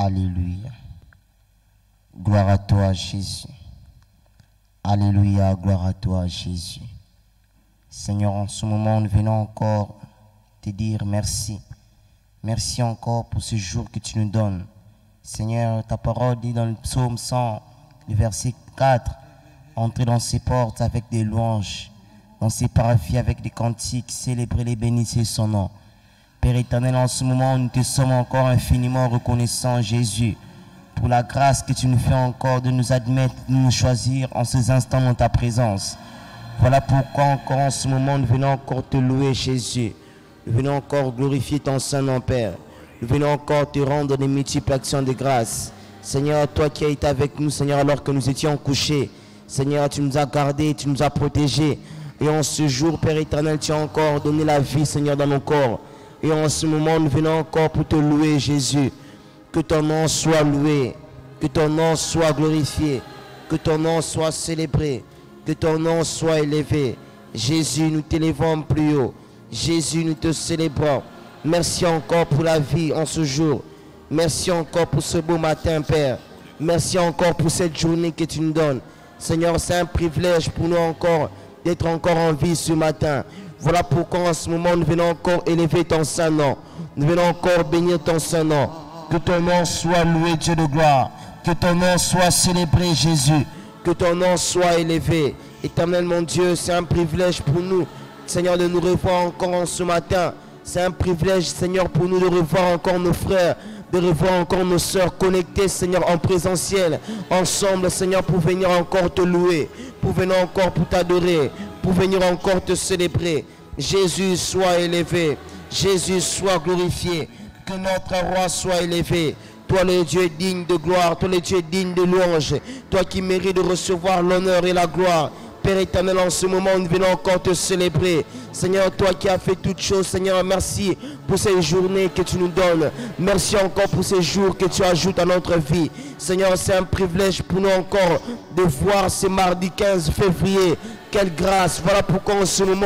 Alléluia. Gloire à toi, Jésus. Alléluia, gloire à toi, Jésus. Seigneur, en ce moment, nous venons encore te dire merci. Merci encore pour ce jour que tu nous donnes. Seigneur, ta parole dit dans le psaume 100, le verset 4, entrez dans ses portes avec des louanges, dans ses parvis avec des cantiques, célébrez et bénissez son nom. Père éternel, en ce moment, nous te sommes encore infiniment reconnaissants, Jésus, pour la grâce que tu nous fais encore de nous admettre, de nous choisir en ces instants dans ta présence. Voilà pourquoi encore en ce moment, nous venons encore te louer, Jésus. Nous venons encore glorifier ton Saint-Nom, Père. Nous venons encore te rendre des multiples actions de grâce. Seigneur, toi qui as été avec nous, Seigneur, alors que nous étions couchés. Seigneur, tu nous as gardés, tu nous as protégés. Et en ce jour, Père éternel, tu as encore donné la vie, Seigneur, dans nos corps. Et en ce moment, nous venons encore pour te louer, Jésus. Que ton nom soit loué, que ton nom soit glorifié, que ton nom soit célébré, que ton nom soit élevé. Jésus, nous t'élevons plus haut. Jésus, nous te célébrons. Merci encore pour la vie en ce jour. Merci encore pour ce beau matin, Père. Merci encore pour cette journée que tu nous donnes. Seigneur, c'est un privilège pour nous encore d'être encore en vie ce matin. Voilà pourquoi en ce moment, nous venons encore élever ton Saint-Nom. Nous venons encore bénir ton Saint-Nom. Que ton nom soit loué, Dieu de gloire. Que ton nom soit célébré, Jésus. Que ton nom soit élevé. Éternel, mon Dieu, c'est un privilège pour nous, Seigneur, de nous revoir encore en ce matin. C'est un privilège, Seigneur, pour nous de revoir encore nos frères, de revoir encore nos sœurs connectées, Seigneur, en présentiel, ensemble, Seigneur, pour venir encore te louer, pour venir encore pour t'adorer, pour venir encore te célébrer. Jésus, sois élevé. Jésus, sois glorifié. Que notre roi soit élevé. Toi le Dieu digne de gloire, toi le Dieu digne de louange, toi qui mérites de recevoir l'honneur et la gloire. Père éternel, en ce moment, nous venons encore te célébrer. Seigneur, toi qui as fait toutes choses, Seigneur, merci pour ces journées que tu nous donnes. Merci encore pour ces jours que tu ajoutes à notre vie. Seigneur, c'est un privilège pour nous encore de voir ce mardi 15 février. Quelle grâce. Voilà pourquoi en ce moment,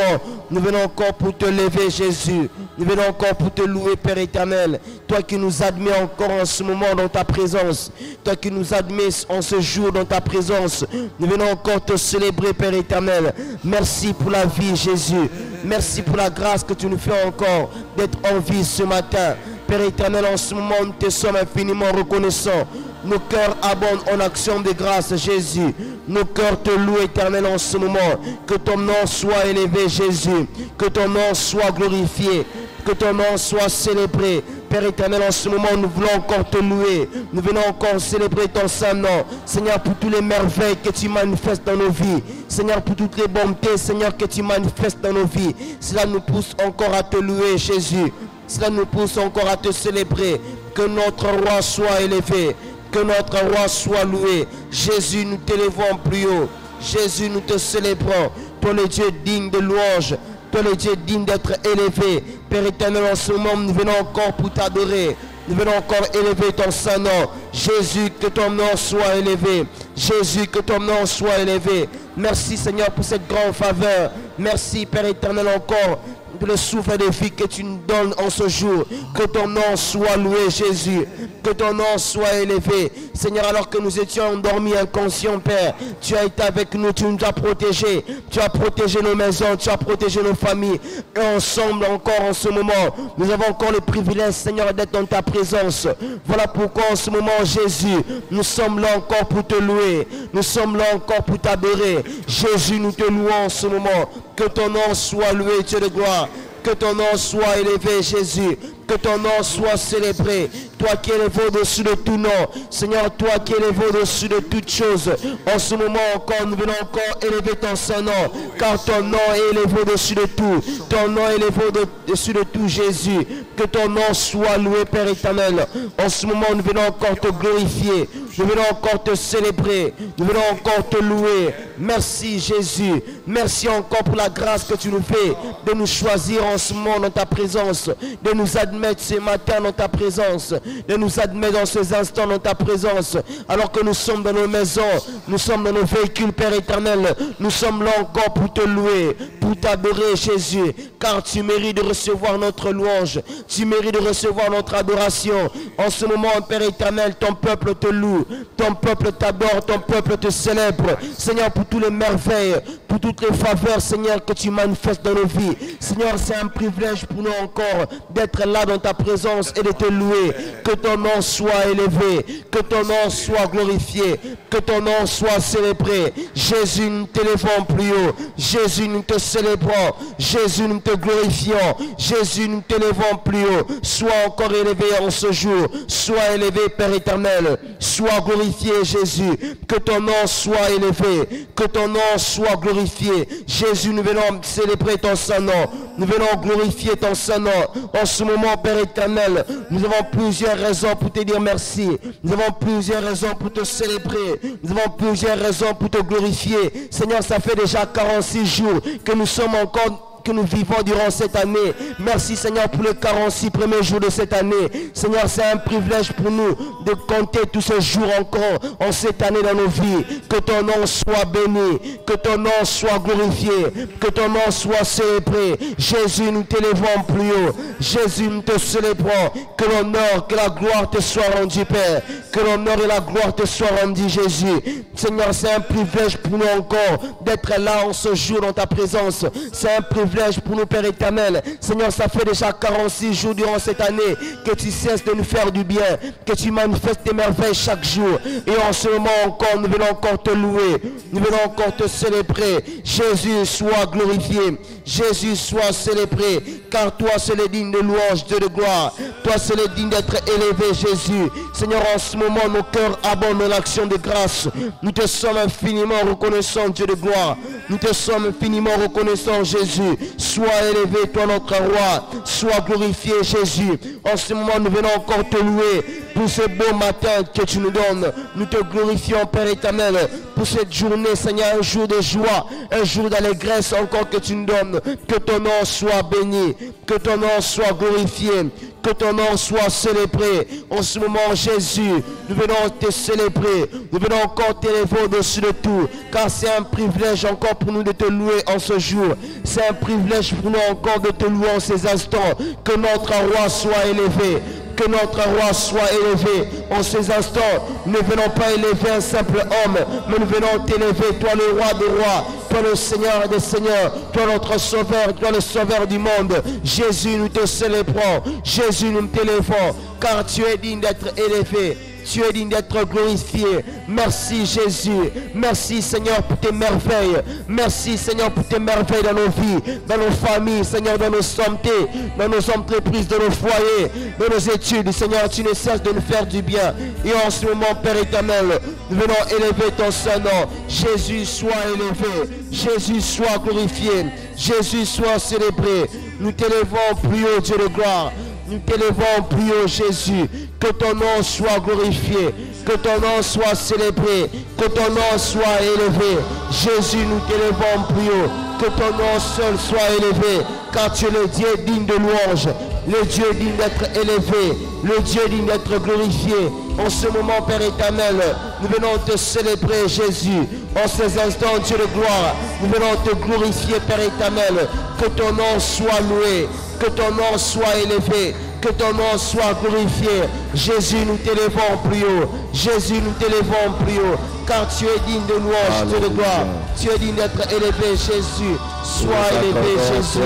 nous venons encore pour te lever, Jésus. Nous venons encore pour te louer, Père éternel. Toi qui nous admets encore en ce moment dans ta présence. Toi qui nous admets en ce jour dans ta présence. Nous venons encore te célébrer, Père éternel. Merci pour la vie, Jésus. Merci pour la grâce que tu nous fais encore d'être en vie ce matin. Père éternel, en ce moment, nous te sommes infiniment reconnaissants. Nos cœurs abondent en action de grâce, Jésus. Nos cœurs te louent, éternel, en ce moment. Que ton nom soit élevé, Jésus. Que ton nom soit glorifié. Que ton nom soit célébré. Père éternel, en ce moment, nous voulons encore te louer. Nous venons encore célébrer ton Saint-Nom. Seigneur, pour toutes les merveilles que tu manifestes dans nos vies. Seigneur, pour toutes les bontés, Seigneur, que tu manifestes dans nos vies. Cela nous pousse encore à te louer, Jésus. Cela nous pousse encore à te célébrer. Que notre roi soit élevé. Que notre roi soit loué. Jésus, nous t'élevons plus haut. Jésus, nous te célébrons. Toi le Dieu digne de louange. Toi le Dieu digne d'être élevé. Père éternel, en ce moment, nous venons encore pour t'adorer. Nous venons encore élever ton Saint-Nom. Jésus, que ton nom soit élevé. Jésus, que ton nom soit élevé. Merci Seigneur pour cette grande faveur. Merci Père éternel encore pour le souffle de vie que tu nous donnes en ce jour. Que ton nom soit loué, Jésus. Que ton nom soit élevé. Seigneur, alors que nous étions endormis, inconscients, Père, tu as été avec nous, tu nous as protégés. Tu as protégé nos maisons, tu as protégé nos familles. Et ensemble, encore en ce moment, nous avons encore le privilège, Seigneur, d'être dans ta présence. Voilà pourquoi en ce moment, Jésus, nous sommes là encore pour te louer. Nous sommes là encore pour t'adorer. Jésus, nous te louons en ce moment. Que ton nom soit loué, Dieu de gloire. Que ton nom soit élevé, Jésus. Que ton nom soit célébré. Toi qui es élevé au-dessus de tout nom. Seigneur, toi qui es élevé au-dessus de toutes choses. En ce moment encore, nous venons encore élever ton Saint-Nom. Car ton nom est élevé au-dessus de tout. Ton nom est élevé au-dessus de tout, Jésus. Que ton nom soit loué, Père éternel. En ce moment, nous venons encore te glorifier. Nous venons encore te célébrer. Nous venons encore te louer. Merci Jésus. Merci encore pour la grâce que tu nous fais de nous choisir en ce moment dans ta présence, de nous admettre ce matin dans ta présence, de nous admettre dans ces instants dans ta présence, alors que nous sommes dans nos maisons, nous sommes dans nos véhicules, Père éternel. Nous sommes là encore pour te louer, pour t'adorer Jésus, car tu mérites de recevoir notre louange, tu mérites de recevoir notre adoration. En ce moment, Père éternel, ton peuple te loue, ton peuple t'adore, ton peuple te célèbre. Seigneur, pour toutes les merveilles, pour toutes les faveurs, Seigneur, que tu manifestes dans nos vies. Seigneur, c'est un privilège pour nous encore d'être là dans ta présence et de te louer. Que ton nom soit élevé, que ton nom soit glorifié, que ton nom soit célébré. Jésus, nous t'élevons plus haut. Jésus, nous te célébrons. Jésus, nous te glorifions. Jésus, nous t'élevons plus haut. Sois encore élevé en ce jour. Sois élevé, Père éternel. Sois glorifié, Jésus. Que ton nom soit élevé. Que ton nom soit glorifié. Jésus, nous venons célébrer ton Saint-Nom. Nous venons glorifier ton Saint-Nom. En ce moment, Père éternel, nous avons plusieurs raisons pour te dire merci. Nous avons plusieurs raisons pour te célébrer. Nous avons plusieurs raisons pour te glorifier. Seigneur, ça fait déjà 46 jours que nous sommes encore, que nous vivons durant cette année. Merci Seigneur pour les 46 premiers jours de cette année. Seigneur, c'est un privilège pour nous de compter tous ces jours encore en cette année dans nos vies. Que ton nom soit béni, que ton nom soit glorifié, que ton nom soit célébré. Jésus, nous t'élevons plus haut. Jésus, nous te célébrons. Que l'honneur, que la gloire te soit rendue, Père. Que l'honneur et la gloire te soient rendus, Jésus. Seigneur, c'est un privilège pour nous encore d'être là en ce jour dans ta présence. C'est un privilège pour nous, Père éternel. Seigneur, ça fait déjà 46 jours durant cette année que tu cesses de nous faire du bien, que tu manifestes tes merveilles chaque jour. Et en ce moment encore, nous venons encore te louer, nous venons encore te célébrer. Jésus, sois glorifié. Jésus, sois célébré, car toi seul est digne de louange, Dieu de gloire. Toi seul est digne d'être élevé, Jésus. Seigneur, en ce moment, nos cœurs abondent dans l'action de grâce. Nous te sommes infiniment reconnaissants, Dieu de gloire. Nous te sommes infiniment reconnaissants, Jésus. Sois élevé, toi notre roi. Sois glorifié, Jésus. En ce moment, nous venons encore te louer pour ce beau matin que tu nous donnes. Nous te glorifions, Père éternel, pour cette journée, Seigneur, un jour de joie, un jour d'allégresse encore que tu nous donnes. Que ton nom soit béni, que ton nom soit glorifié, que ton nom soit célébré. En ce moment, Jésus, nous venons te célébrer, nous venons encore t'élever au-dessus de tout, car c'est un privilège encore pour nous de te louer en ce jour. C'est un privilège pour nous encore de te louer en ces instants. Que notre roi soit élevé. Que notre roi soit élevé en ces instants. Nous ne venons pas élever un simple homme, mais nous venons t'élever, toi le roi des rois, toi le Seigneur des seigneurs, toi notre sauveur, toi le sauveur du monde. Jésus, nous te célébrons. Jésus, nous t'élevons, car tu es digne d'être élevé. Tu es digne d'être glorifié. Merci Jésus. Merci Seigneur pour tes merveilles. Merci Seigneur pour tes merveilles dans nos vies, dans nos familles, Seigneur, dans nos santé, dans nos entreprises, dans nos foyers, dans nos études. Seigneur, tu ne cesses de nous faire du bien. Et en ce moment, Père éternel, nous venons élever ton Saint-Nom. Jésus, sois élevé. Jésus, sois glorifié. Jésus, sois célébré. Nous t'élevons plus haut, Dieu de gloire. Nous t'élevons plus haut, Jésus. Que ton nom soit glorifié. Que ton nom soit célébré. Que ton nom soit élevé. Jésus, nous t'élevons plus haut. Que ton nom seul soit élevé. Car tu es le Dieu digne de louange. Le Dieu digne d'être élevé. Le Dieu digne d'être glorifié. En ce moment, Père éternel, nous venons te célébrer, Jésus. En ces instants, Dieu de gloire, nous venons te glorifier, Père éternel. Que ton nom soit loué. Que ton nom soit élevé, que ton nom soit glorifié. Jésus, nous t'élevons plus haut. Jésus, nous t'élevons plus haut, car tu es digne de louange, Dieu de gloire. Tu es digne d'être élevé, Jésus. Sois élevé, Jésus.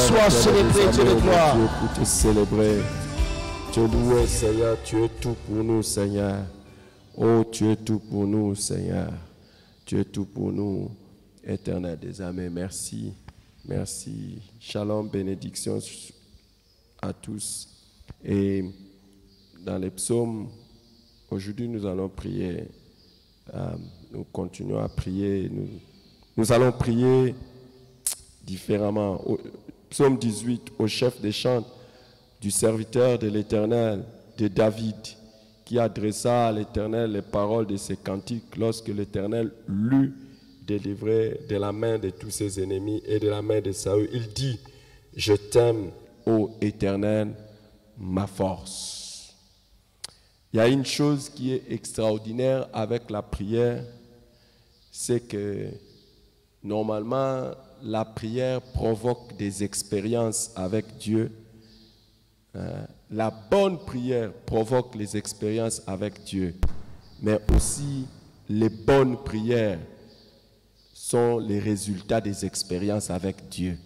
Sois célébré, Dieu de gloire. Pour te célébrer, te louer, Seigneur. Tu es tout pour nous, Seigneur. Oh, tu es tout pour nous, Seigneur. Tu es tout pour nous, éternel des âmes. Merci. Merci. Shalom, bénédiction à tous. Et dans les psaumes, aujourd'hui nous allons prier. Nous continuons à prier. Nous allons prier différemment. Psaume 18, au chef des chants du serviteur de l'Éternel, de David, qui adressa à l'Éternel les paroles de ses cantiques lorsque l'Éternel l'eut délivré de la main de tous ses ennemis et de la main de Saül. Il dit, je t'aime, ô Éternel, ma force. Il y a une chose qui est extraordinaire avec la prière, c'est que normalement, la prière provoque des expériences avec Dieu. La bonne prière provoque les expériences avec Dieu, mais aussi les bonnes prières sont les résultats des expériences avec Dieu.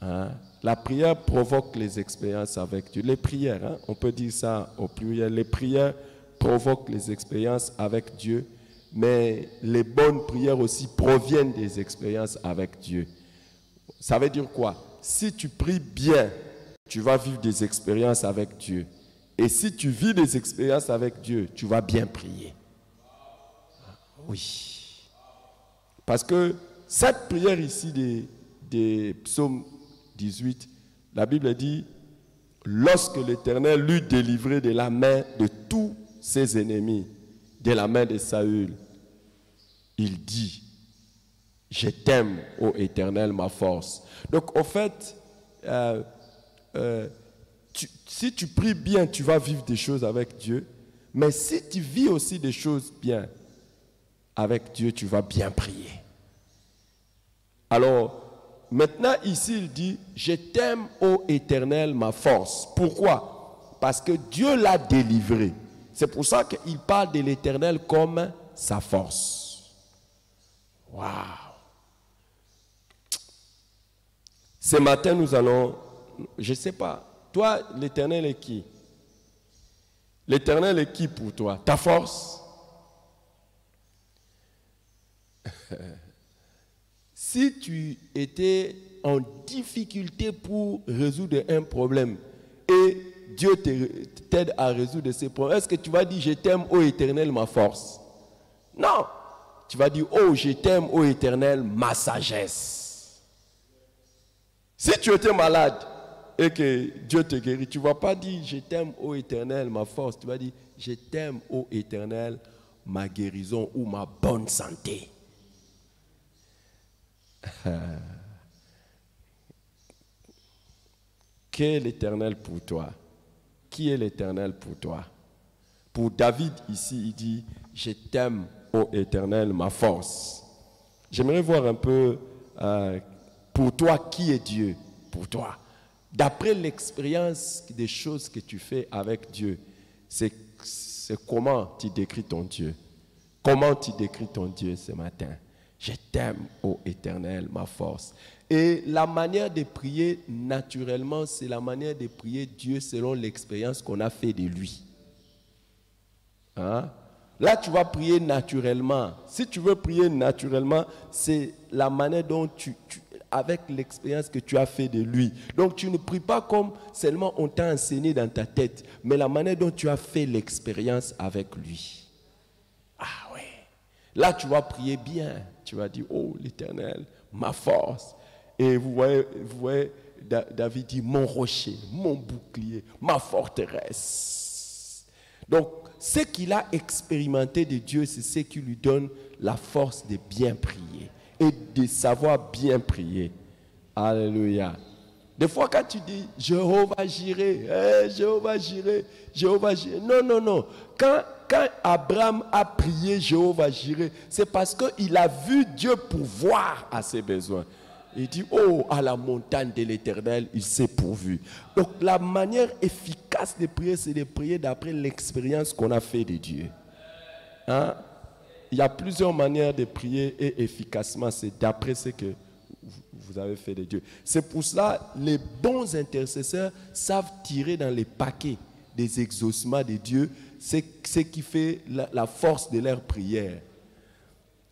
La prière provoque les expériences avec Dieu. Les prières, on peut dire ça au pluriel, les prières provoquent les expériences avec Dieu, mais les bonnes prières aussi proviennent des expériences avec Dieu. Ça veut dire quoi? Si tu pries bien, tu vas vivre des expériences avec Dieu. Et si tu vis des expériences avec Dieu, tu vas bien prier. Oui. Parce que cette prière ici des psaumes 18, la Bible dit, lorsque l'Éternel l'eut délivré de la main de tous ses ennemis, de la main de Saül, il dit, je t'aime, ô Éternel, ma force. Donc, en fait, si tu pries bien, tu vas vivre des choses avec Dieu. Mais si tu vis aussi des choses bien avec Dieu, tu vas bien prier. Alors, maintenant, ici, il dit, je t'aime, ô Éternel, ma force. Pourquoi? Parce que Dieu l'a délivré. C'est pour ça qu'il parle de l'Éternel comme sa force. Waouh! Ce matin, nous allons, je ne sais pas, toi, l'Éternel est qui? L'Éternel est qui pour toi? Ta force? Si tu étais en difficulté pour résoudre un problème et Dieu t'aide à résoudre ces problèmes, est-ce que tu vas dire, je t'aime, ô Éternel, ma force? Non. Tu vas dire, oh, je t'aime, ô Éternel, ma sagesse. Si tu étais malade et que Dieu te guérit, tu ne vas pas dire, je t'aime, ô Éternel, ma force. Tu vas dire, je t'aime, ô Éternel, ma guérison ou ma bonne santé. Qui est l'Éternel pour toi? Qui est l'Éternel pour toi? Pour David ici, il dit, je t'aime, ô Éternel, ma force. J'aimerais voir un peu pour toi, qui est Dieu pour toi? D'après l'expérience des choses que tu fais avec Dieu, c'est comment tu décris ton Dieu? Comment tu décris ton Dieu ce matin? Je t'aime, ô Éternel, ma force. Et la manière de prier, naturellement, c'est la manière de prier Dieu selon l'expérience qu'on a fait de lui. Hein? Là, tu vas prier naturellement. Si tu veux prier naturellement, c'est la manière dont avec l'expérience que tu as fait de lui. Donc, tu ne pries pas comme seulement on t'a enseigné dans ta tête, mais la manière dont tu as fait l'expérience avec lui. Ah ouais. Là, tu vas prier bien. Tu vas dire, oh l'Éternel, ma force. Et vous voyez, David dit, mon rocher, mon bouclier, ma forteresse. Donc, ce qu'il a expérimenté de Dieu, c'est ce qui lui donne la force de bien prier et de savoir bien prier. Alléluia. Des fois, quand tu dis, Jéhovah Jireh, Jéhovah Jireh, Jéhovah Jireh. Non, non, non. Quand Abraham a prié Jéhovah Jireh, c'est parce qu'il a vu Dieu pourvoir à ses besoins. Il dit, oh, à la montagne de l'Éternel, il s'est pourvu. Donc, la manière efficace de prier, c'est de prier d'après l'expérience qu'on a fait de Dieu. Hein? Il y a plusieurs manières de prier et efficacement, c'est d'après ce que vous avez fait de Dieu. C'est pour cela, les bons intercesseurs savent tirer dans les paquets des exaucements de Dieu, c'est ce qui fait la force de leur prière.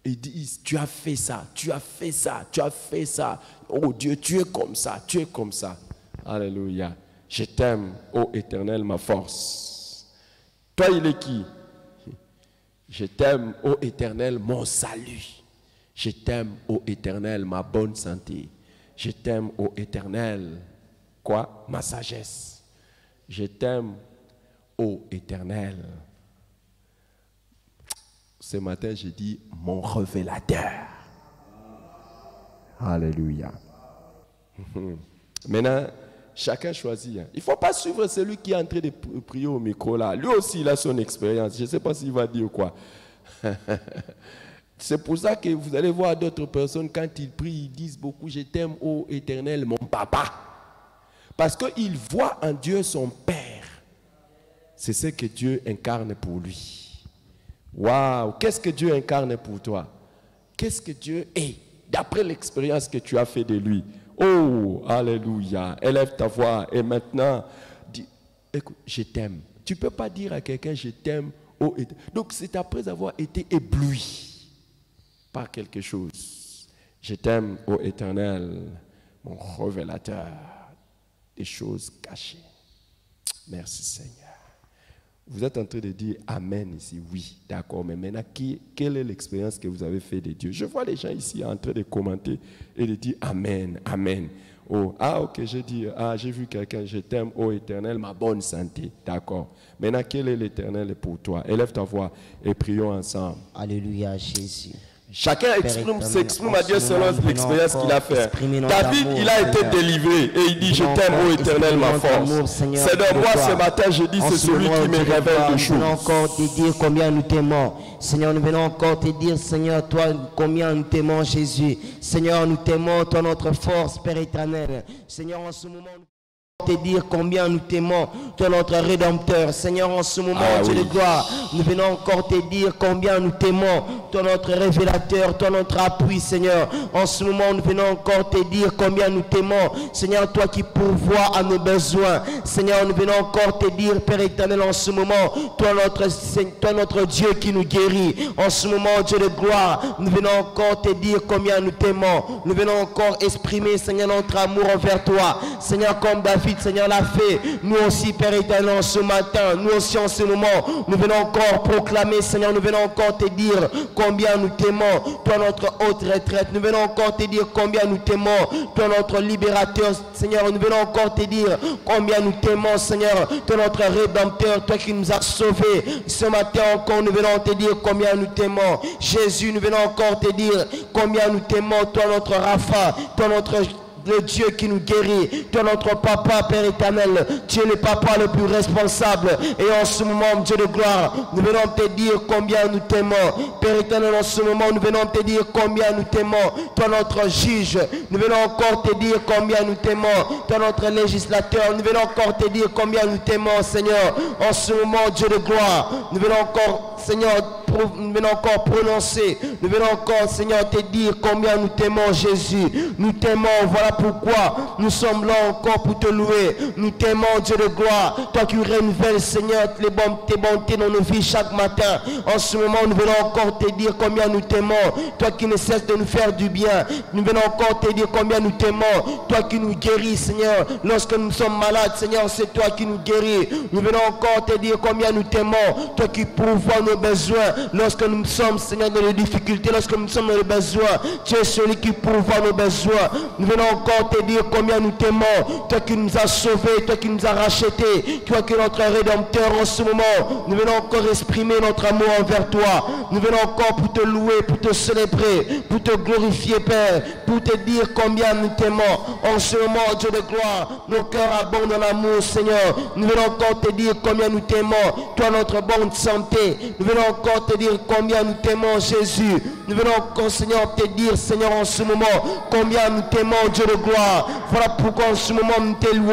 Ils disent, tu as fait ça, tu as fait ça, tu as fait ça. Oh Dieu, tu es comme ça, tu es comme ça. Alléluia. Je t'aime, ô Éternel, ma force. Toi, il est qui? Je t'aime, ô Éternel, mon salut. Je t'aime, ô Éternel, ma bonne santé. Je t'aime, ô Éternel, quoi? Ma sagesse. Je t'aime, ô Éternel. Ce matin, j'ai dit mon révélateur. Alléluia. Maintenant, chacun choisit. Il ne faut pas suivre celui qui est en train de prier au micro là. Lui aussi, il a son expérience. Je ne sais pas s'il va dire quoi. C'est pour ça que vous allez voir d'autres personnes, quand ils prient, ils disent beaucoup, je t'aime, ô Éternel, mon papa. Parce qu'ils voient en Dieu son Père. C'est ce que Dieu incarne pour lui. Waouh! Qu'est-ce que Dieu incarne pour toi? Qu'est-ce que Dieu est, d'après l'expérience que tu as fait de lui? Oh, alléluia! Élève ta voix et maintenant, dis, écoute, je t'aime. Tu ne peux pas dire à quelqu'un, je t'aime, oh Éternel. Donc c'est après avoir été ébloui par quelque chose. Je t'aime, ô Éternel, mon révélateur des choses cachées. Merci Seigneur. Vous êtes en train de dire Amen ici, oui, d'accord, mais maintenant, quelle est l'expérience que vous avez fait de Dieu? Je vois les gens ici en train de commenter et de dire Amen, Amen. Oh, ah ok, j'ai vu quelqu'un, je t'aime, ô Éternel, ma bonne santé, d'accord. Maintenant, quel est l'Éternel pour toi? Élève ta voix et prions ensemble. Alléluia, Jésus. Chacun s'exprime à Dieu selon l'expérience qu'il a fait. David, il a été délivré et il dit, je t'aime, ô Éternel, ma force. C'est de moi ce matin, je dis, c'est celui qui me révèle des choses. Nous venons encore te dire combien nous t'aimons. Seigneur, nous venons encore te dire, Seigneur, toi, combien nous t'aimons, Jésus. Seigneur, nous t'aimons, toi, notre force, Père éternel. Seigneur, en ce moment, te dire combien nous t'aimons, toi notre Rédempteur. Seigneur, en ce moment, Dieu de gloire, nous venons encore te dire combien nous t'aimons, toi notre Révélateur, toi notre appui, Seigneur. En ce moment, nous venons encore te dire combien nous t'aimons, Seigneur, toi qui pourvois à nos besoins. Seigneur, nous venons encore te dire, Père éternel, en ce moment, toi notre Dieu qui nous guérit. En ce moment, Dieu de gloire, nous venons encore te dire combien nous t'aimons. Nous venons encore exprimer, Seigneur, notre amour envers toi. Seigneur, comme David, Seigneur l'a fait, nous aussi Père éternel ce matin, nous aussi en ce moment, nous venons encore proclamer, Seigneur, nous venons encore te dire combien nous t'aimons, toi notre haute retraite, nous venons encore te dire combien nous t'aimons, toi notre libérateur, Seigneur, nous venons encore te dire combien nous t'aimons, Seigneur, toi notre Rédempteur, toi qui nous as sauvés, ce matin encore nous venons te dire combien nous t'aimons, Jésus, nous venons encore te dire combien nous t'aimons, toi notre Rapha, toi notre le Dieu qui nous guérit, toi notre papa, Père éternel, tu es le papa le plus responsable. Et en ce moment, Dieu de gloire, nous venons te dire combien nous t'aimons. Père éternel, en ce moment, nous venons te dire combien nous t'aimons. Toi notre juge, nous venons encore te dire combien nous t'aimons. Toi notre législateur, nous venons encore te dire combien nous t'aimons, Seigneur. En ce moment, Dieu de gloire, nous venons encore, Seigneur, nous venons encore prononcer, nous venons encore, Seigneur, te dire combien nous t'aimons, Jésus. Nous t'aimons, voilà pourquoi nous sommes là encore pour te louer. Nous t'aimons, Dieu de gloire, toi qui renouvelles, Seigneur, tes bontés dans nos vies chaque matin. En ce moment, nous venons encore te dire combien nous t'aimons, toi qui ne cesses de nous faire du bien. Nous venons encore te dire combien nous t'aimons, toi qui nous guéris, Seigneur. Lorsque nous sommes malades, Seigneur, c'est toi qui nous guéris. Nous venons encore te dire combien nous t'aimons, toi qui pourvois nos besoins. Lorsque nous sommes, Seigneur, dans les difficultés, lorsque nous sommes dans les besoins, tu es celui qui pourvoit nos besoins. Nous venons encore te dire combien nous t'aimons, toi qui nous as sauvés, toi qui nous as rachetés, toi qui es notre Rédempteur. En ce moment, nous venons encore exprimer notre amour envers toi. Nous venons encore pour te louer, pour te célébrer, pour te glorifier, Père, pour te dire combien nous t'aimons. En ce moment, Dieu de gloire, nos cœurs abondent en amour, Seigneur. Nous venons encore te dire combien nous t'aimons, toi notre bonne santé. Nous venons encore te dire combien nous t'aimons, Jésus. Nous venons encore, Seigneur, te dire, Seigneur, en ce moment, combien nous t'aimons, Dieu de gloire. Voilà pourquoi en ce moment nous te louons,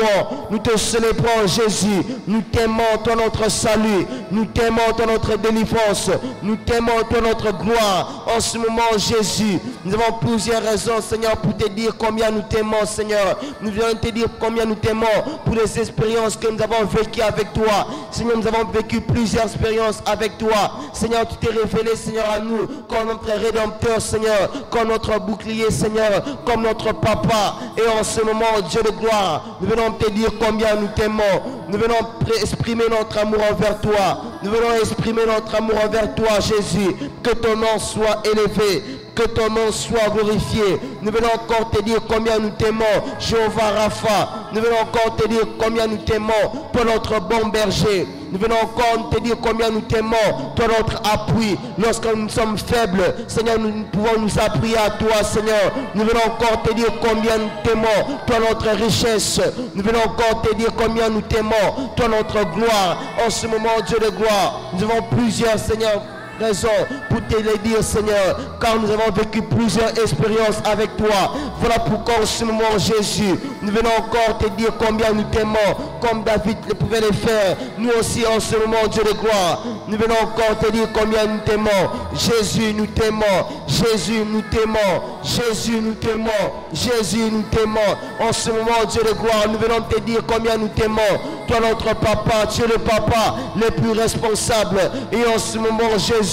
nous te célébrons, Jésus. Nous t'aimons, toi notre salut. Nous t'aimons, toi notre délivrance. Nous t'aimons, toi notre gloire. En ce moment, Jésus, nous avons plusieurs raisons, Seigneur, pour te dire combien nous t'aimons, Seigneur. Nous venons te dire combien nous t'aimons pour les expériences que nous avons vécues avec toi. Seigneur, nous avons vécu plusieurs expériences avec toi. Seigneur, tu t'es révélé, Seigneur, à nous comme notre Rédempteur, Seigneur, comme notre bouclier, Seigneur, comme notre papa. Et en ce moment, Dieu de gloire, nous venons te dire combien nous t'aimons. Nous venons exprimer notre amour envers toi. Nous venons exprimer notre amour envers toi, Jésus. Que ton nom soit élevé. Que ton nom soit glorifié. Nous venons encore te dire combien nous t'aimons, Jéhovah Rapha. Nous venons encore te dire combien nous t'aimons pour notre bon berger. Nous Nous venons encore te dire combien nous t'aimons. Toi notre appui. Lorsque nous sommes faibles, Seigneur, nous pouvons nous appuyer à toi, Seigneur. Nous venons encore te dire combien nous t'aimons. Toi notre richesse. Nous venons encore te dire combien nous t'aimons. Toi notre gloire. En ce moment, Dieu de gloire, nous avons plusieurs, Seigneur, raison pour te le dire, Seigneur, car nous avons vécu plusieurs expériences avec toi. Voilà pourquoi en ce moment, Jésus, nous venons encore te dire combien nous t'aimons, comme David le pouvait le faire. Nous aussi en ce moment, Dieu de gloire, nous venons encore te dire combien nous t'aimons. Jésus, nous t'aimons. Jésus, nous t'aimons. Jésus, nous t'aimons. Jésus, nous t'aimons. En ce moment, Dieu de gloire, nous venons te dire combien nous t'aimons. Toi, notre papa, tu es le papa le plus responsable. Et en ce moment, Jésus,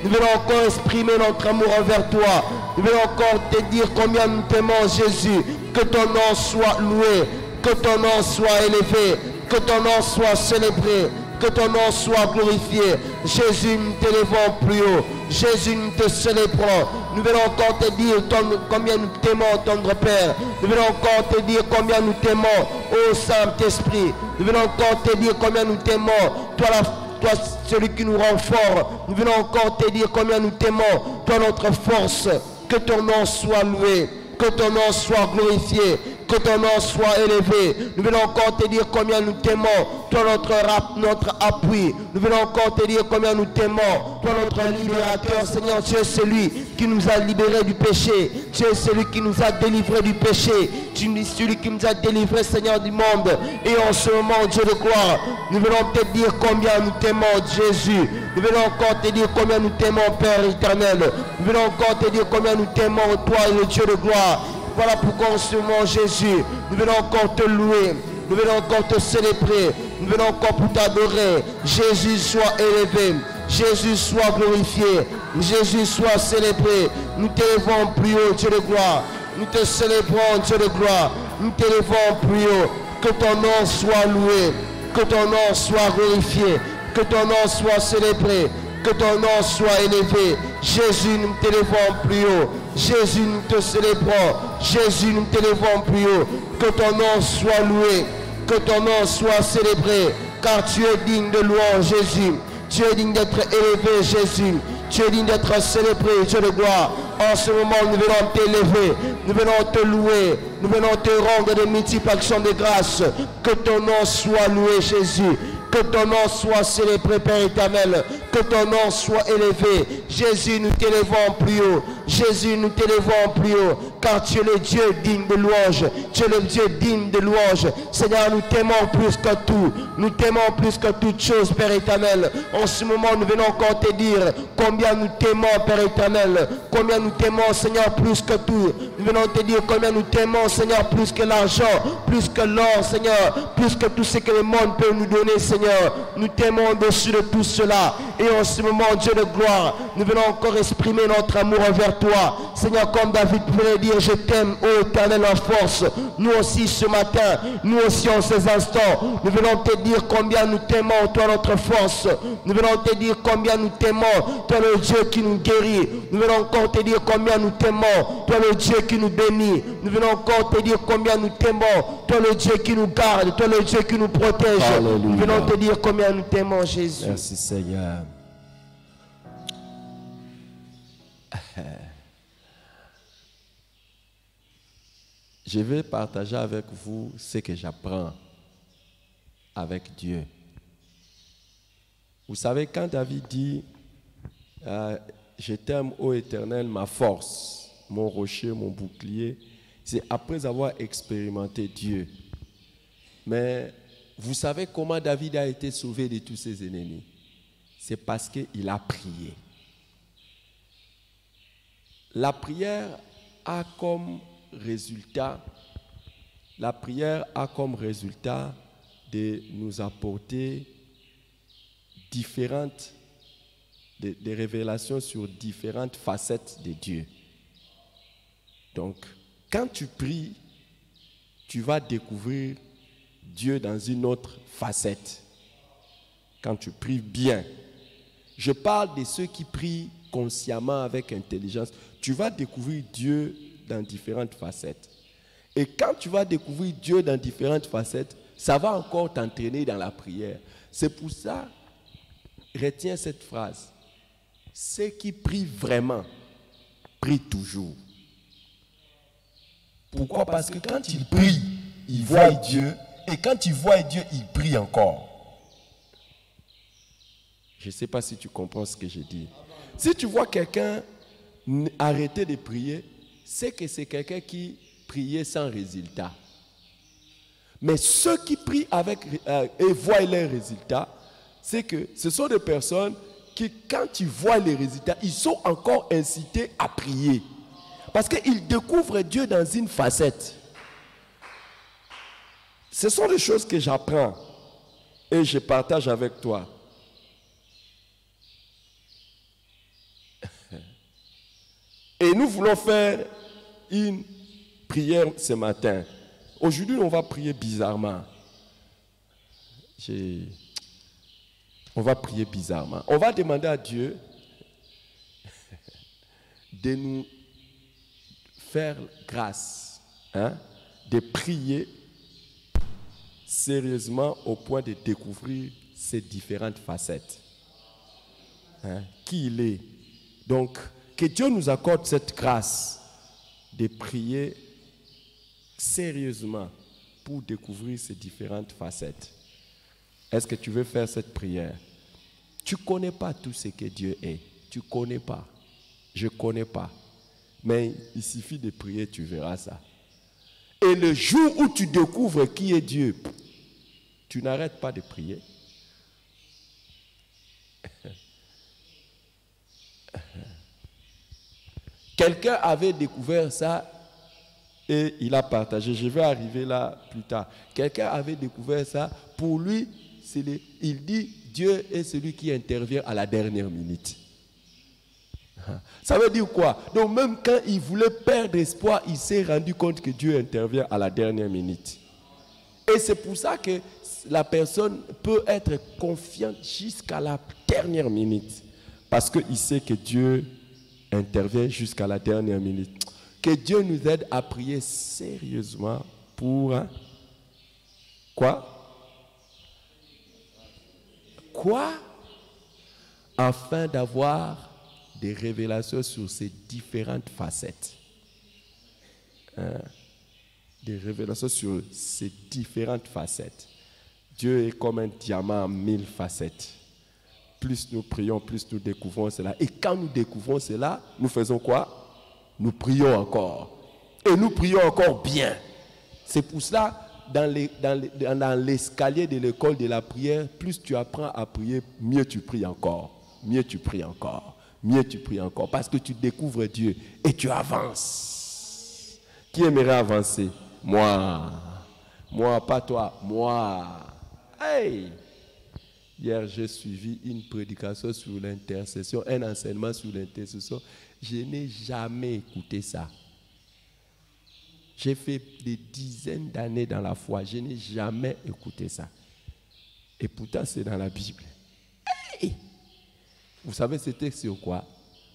nous venons encore exprimer notre amour envers toi. Nous venons encore te dire combien nous t'aimons, Jésus. Que ton nom soit loué, que ton nom soit élevé, que ton nom soit célébré, que ton nom soit glorifié. Jésus, nous t'élevons plus haut. Jésus, nous te célébrons. Nous venons encore te dire combien nous t'aimons, tendre Père. Nous venons encore te dire combien nous t'aimons, ô Saint-Esprit. Nous venons encore te dire combien nous t'aimons. Toi, celui qui nous rend fort. Nous venons encore te dire combien nous t'aimons. Toi, notre force. Que ton nom soit loué. Que ton nom soit glorifié. Que ton nom soit élevé. Nous venons encore te dire combien nous t'aimons. Toi, notre appui. Nous venons encore te dire combien nous t'aimons. Toi, notre libérateur, Seigneur, tu es celui qui nous a libérés du péché. Tu es celui qui nous a délivrés du péché. Tu es celui qui nous a délivrés, Seigneur, du monde. Et en ce moment, Dieu de gloire, nous venons te dire combien nous t'aimons, Jésus. Nous venons encore te dire combien nous t'aimons, Père éternel. Nous venons encore te dire combien nous t'aimons, toi, le Dieu de gloire. Voilà pourquoi en ce moment, Jésus, nous venons encore te louer. Nous venons encore te célébrer. Nous venons encore pour t'adorer. Jésus soit élevé. Jésus soit glorifié. Jésus soit célébré. Nous t'élevons plus haut, Dieu de gloire. Nous te célébrons, Dieu de gloire. Nous t'élevons plus haut. Que ton nom soit loué. Que ton nom soit glorifié. Que ton nom soit célébré. Que ton nom soit élevé. Jésus, nous t'élevons plus haut. Jésus, nous te célébrons. Jésus, nous t'élevons plus haut. Que ton nom soit loué. Que ton nom soit célébré. Car tu es digne de louange, Jésus. Tu es digne d'être élevé, Jésus. Tu es digne d'être célébré, Dieu de gloire. En ce moment, nous venons t'élever. Nous venons te louer. Nous venons te rendre de multiples actions de grâce. Que ton nom soit loué, Jésus. Que ton nom soit célébré, Père éternel. Que ton nom soit élevé. Jésus, nous t'élevons plus haut. Jésus, nous t'élevons plus haut. Car tu es le Dieu digne de louange. Tu es le Dieu digne de louange. Seigneur, nous t'aimons plus que tout. Nous t'aimons plus que toute chose, Père éternel. En ce moment, nous venons encore te dire combien nous t'aimons, Père éternel. Combien nous t'aimons, Seigneur, plus que tout. Nous venons te dire combien nous t'aimons, Seigneur, plus que l'argent, plus que l'or, Seigneur, plus que tout ce que le monde peut nous donner, Seigneur. Nous t'aimons au-dessus de tout cela. Et en ce moment, Dieu de gloire, nous venons encore exprimer notre amour envers toi. Seigneur, comme David pouvait dire, je t'aime, ô éternel en force. Nous aussi ce matin, nous aussi en ces instants, nous venons te dire combien nous t'aimons, toi notre force. Nous venons te dire combien nous t'aimons, toi le Dieu qui nous guérit. Nous venons encore te dire combien nous t'aimons, toi le Dieu qui nous bénit. Nous venons encore te dire combien nous t'aimons, toi le Dieu qui nous garde, toi le Dieu qui nous protège. Alléluia. Nous venons te dire combien nous t'aimons, Jésus. Merci Seigneur. Je vais partager avec vous ce que j'apprends avec Dieu. Vous savez, quand David dit je t'aime, ô Éternel, ma force, mon rocher, mon bouclier, c'est après avoir expérimenté Dieu. Mais vous savez comment David a été sauvé de tous ses ennemis? C'est parce qu'il a prié. La prière a comme résultat de nous apporter des révélations sur différentes facettes de Dieu. Donc, quand tu pries, tu vas découvrir Dieu dans une autre facette. Quand tu pries bien. Je parle de ceux qui prient consciemment avec intelligence. Tu vas découvrir Dieu dans différentes facettes. Et quand tu vas découvrir Dieu dans différentes facettes, Ça va encore t'entraîner dans la prière. C'est pour ça, retiens cette phrase. Ceux qui prient vraiment, prient toujours. Pourquoi? Parce que quand ils prient, ils voient Dieu. Et quand ils voient Dieu, ils prient encore. Je ne sais pas si tu comprends ce que je dis. Si tu vois quelqu'un arrêter de prier, c'est que c'est quelqu'un qui priait sans résultat. Mais ceux qui prient et voient les résultats, c'est que ce sont des personnes qui, quand ils voient les résultats, ils sont encore incités à prier. Parce qu'ils découvrent Dieu dans une facette. Ce sont des choses que j'apprends et je partage avec toi. Et nous voulons faire une prière ce matin. Aujourd'hui, on va prier bizarrement. On va prier bizarrement. On va demander à Dieu de nous faire grâce, de prier sérieusement au point de découvrir ces différentes facettes. Qui il est. Donc, que Dieu nous accorde cette grâce de prier sérieusement pour découvrir ces différentes facettes. Est-ce que tu veux faire cette prière? Tu ne connais pas tout ce que Dieu est. Tu ne connais pas. Je ne connais pas. Mais il suffit de prier, tu verras ça. Et le jour où tu découvres qui est Dieu, tu n'arrêtes pas de prier. Quelqu'un avait découvert ça et il a partagé. Je vais arriver là plus tard. Quelqu'un avait découvert ça. Pour lui, il dit Dieu est celui qui intervient à la dernière minute. Ça veut dire quoi? Donc même quand il voulait perdre espoir, il s'est rendu compte que Dieu intervient à la dernière minute. Et c'est pour ça que la personne peut être confiante jusqu'à la dernière minute. Parce qu'il sait que Dieu intervient jusqu'à la dernière minute. Que Dieu nous aide à prier sérieusement pour... Quoi? Afin d'avoir des révélations sur ces différentes facettes. Des révélations sur ces différentes facettes. Dieu est comme un diamant à 1000 facettes. Plus nous prions, plus nous découvrons cela. Et quand nous découvrons cela, nous faisons quoi? Nous prions encore. Et nous prions encore bien. C'est pour cela, dans l'escalier de l'école de la prière, plus tu apprends à prier, mieux tu pries encore. Mieux tu pries encore. Mieux tu pries encore. Parce que tu découvres Dieu et tu avances. Qui aimerait avancer? Moi. Moi, pas toi. Moi. Hey! Hier, j'ai suivi une prédication sur l'intercession, un enseignement sur l'intercession. Je n'ai jamais écouté ça. J'ai fait des dizaines d'années dans la foi. Je n'ai jamais écouté ça. Et pourtant, c'est dans la Bible. Hey! Vous savez, c'était sur quoi?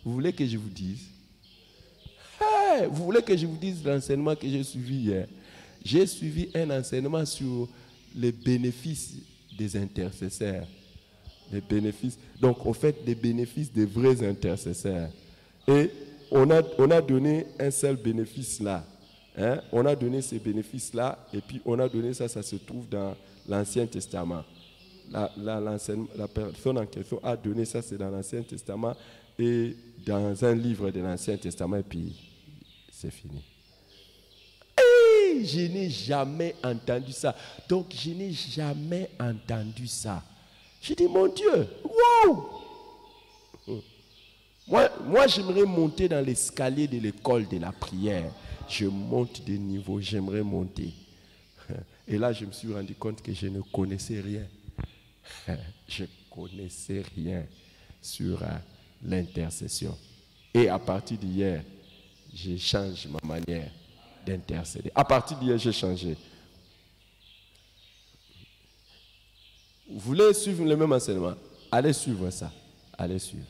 Vous voulez que je vous dise? Hey! Vous voulez que je vous dise l'enseignement que j'ai suivi hier? J'ai suivi un enseignement sur les bénéfices des intercesseurs. Les bénéfices. Donc, on fait des bénéfices des vrais intercesseurs. Et on a donné un seul bénéfice là. On a donné ces bénéfices-là, et puis on a donné ça se trouve dans l'Ancien Testament. La personne en question a donné ça, c'est dans l'Ancien Testament, et dans un livre de l'Ancien Testament, et puis c'est fini. Et je n'ai jamais entendu ça. Donc, je n'ai jamais entendu ça. J'ai dit, mon Dieu, wow! Moi, j'aimerais monter dans l'escalier de l'école de la prière. Je monte de niveau, j'aimerais monter. Et là, je me suis rendu compte que je ne connaissais rien. Je ne connaissais rien sur l'intercession. Et à partir d'hier, j'ai changé ma manière d'intercéder. À partir d'hier, j'ai changé. Vous voulez suivre le même enseignement? Allez suivre ça. Allez suivre.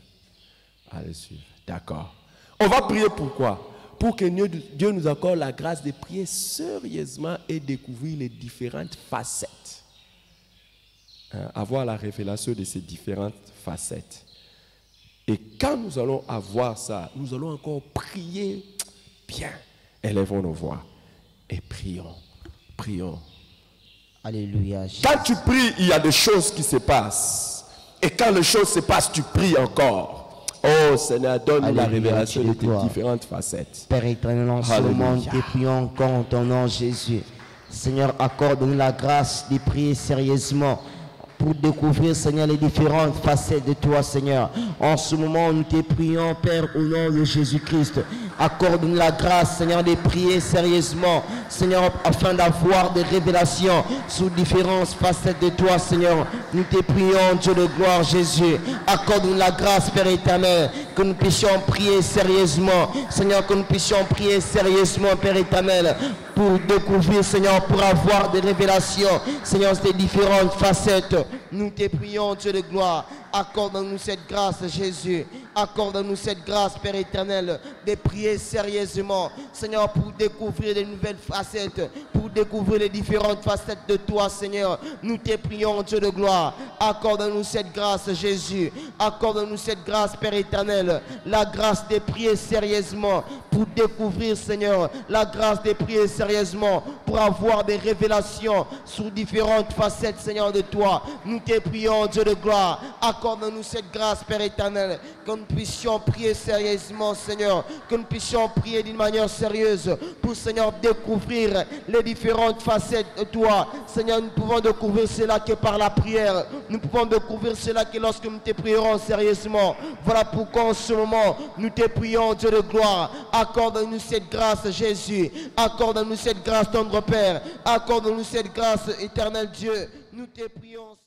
Allez suivre. D'accord. On va prier pourquoi? pour que Dieu nous accorde la grâce de prier sérieusement et découvrir les différentes facettes. Avoir la révélation de ces différentes facettes. Et quand nous allons avoir ça, nous allons encore prier bien. Élevons nos voix et prions. Prions. Alléluia. Quand tu pries, il y a des choses qui se passent. Et quand les choses se passent, tu pries encore. Oh Seigneur, donne-nous la révélation de tes différentes facettes. Père éternel, en ce moment, nous te prions encore en ton nom, Jésus. Seigneur, accorde-nous la grâce de prier sérieusement pour découvrir, Seigneur, les différentes facettes de toi, Seigneur. En ce moment, nous te prions, Père, au nom de Jésus-Christ. Accorde-nous la grâce, Seigneur, de prier sérieusement, Seigneur, afin d'avoir des révélations sous différentes facettes de toi, Seigneur. Nous te prions, Dieu de gloire, Jésus. Accorde-nous la grâce, Père éternel, que nous puissions prier sérieusement, Seigneur, que nous puissions prier sérieusement, Père éternel, pour découvrir, Seigneur, pour avoir des révélations, Seigneur, des différentes facettes. Nous te prions, Dieu de gloire. Accorde-nous cette grâce, Jésus. Accorde-nous cette grâce, Père éternel, de prier sérieusement, Seigneur, pour découvrir de nouvelles facettes, pour découvrir les différentes facettes de toi, Seigneur. Nous te prions, Dieu de gloire. Accorde-nous cette grâce, Jésus. Accorde-nous cette grâce, Père éternel, la grâce de prier sérieusement pour découvrir, Seigneur, la grâce de prier sérieusement pour avoir des révélations sur différentes facettes, Seigneur, de toi. Nous te prions, Dieu de gloire. Accorde-nous cette grâce, Père éternel, que nous puissions prier sérieusement, Seigneur, que nous puissions prier d'une manière sérieuse pour, Seigneur, découvrir les différentes facettes de toi. Seigneur, nous pouvons découvrir cela que par la prière. Nous pouvons découvrir cela que lorsque nous te prierons sérieusement. Voilà pourquoi en ce moment, nous te prions, Dieu de gloire. Accorde-nous cette grâce, Jésus. Accorde-nous cette grâce, tendre Père. Accorde-nous cette grâce, éternel Dieu. Nous te prions.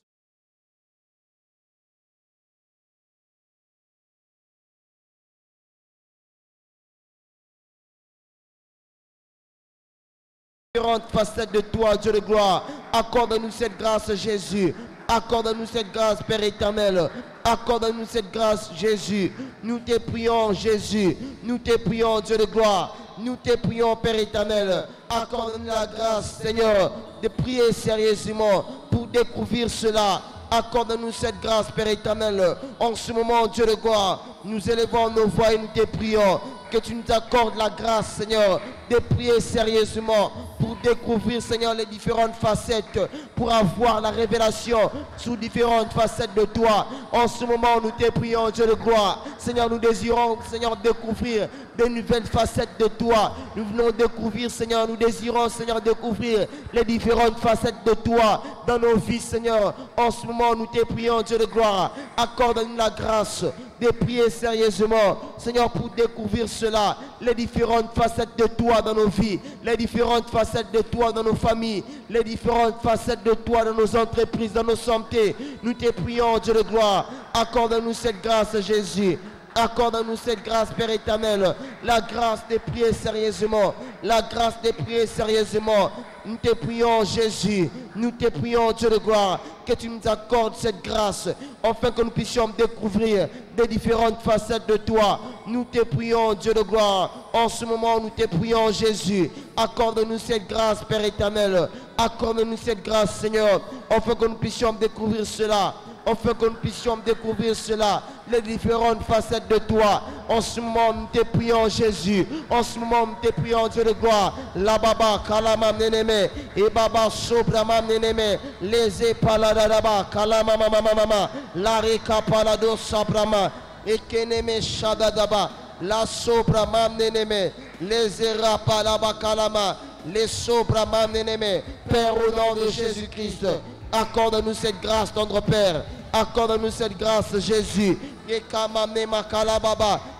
Différentes facettes de toi, Dieu de gloire. Accorde-nous cette grâce, Jésus. Accorde-nous cette grâce, Père éternel. Accorde-nous cette grâce, Jésus. Nous te prions, Jésus. Nous te prions, Dieu de gloire. Nous te prions, Père éternel. Accorde-nous la grâce, Seigneur, de prier sérieusement pour découvrir cela. Accorde-nous cette grâce, Père éternel. En ce moment, Dieu de gloire, nous élevons nos voix et nous te prions. Que tu nous accordes la grâce, Seigneur, de prier sérieusement pour découvrir, Seigneur, les différentes facettes, pour avoir la révélation sous différentes facettes de toi. En ce moment, nous te prions, Dieu de gloire. Seigneur, nous désirons, Seigneur, découvrir de nouvelles facettes de toi. Nous voulons découvrir, Seigneur, nous désirons, Seigneur, découvrir les différentes facettes de toi dans nos vies, Seigneur. En ce moment, nous te prions, Dieu de gloire. Accorde-nous la grâce de prier sérieusement, Seigneur, pour découvrir cela, les différentes facettes de toi dans nos vies, les différentes facettes de toi dans nos familles, les différentes facettes de toi dans nos entreprises, dans nos santé. Nous te prions, Dieu de gloire. Accorde-nous cette grâce, Jésus. Accorde-nous cette grâce, Père éternel, la grâce de prier sérieusement, la grâce de prier sérieusement. Nous te prions, Jésus, nous te prions, Dieu de gloire, que tu nous accordes cette grâce, afin que nous puissions découvrir des différentes facettes de toi. Nous te prions, Dieu de gloire, en ce moment nous te prions, Jésus, accorde-nous cette grâce, Père éternel, accorde-nous cette grâce, Seigneur, afin que nous puissions découvrir cela. Afin que nous puissions découvrir cela, les différentes facettes de toi. En ce moment, nous te prions, Jésus. En ce moment, nous te prions, Dieu de gloire. La baba, kalama neneme, et baba sobrama neneme, les epaladaba, kalama mama, la reka palado sabrama, et keneme shadadaba, la sobrama neneme, les erapalaba kalama, les sobrama neneme. Père, au nom de Jésus-Christ, accorde-nous cette grâce, tendre Père. Accorde-nous cette grâce, Jésus.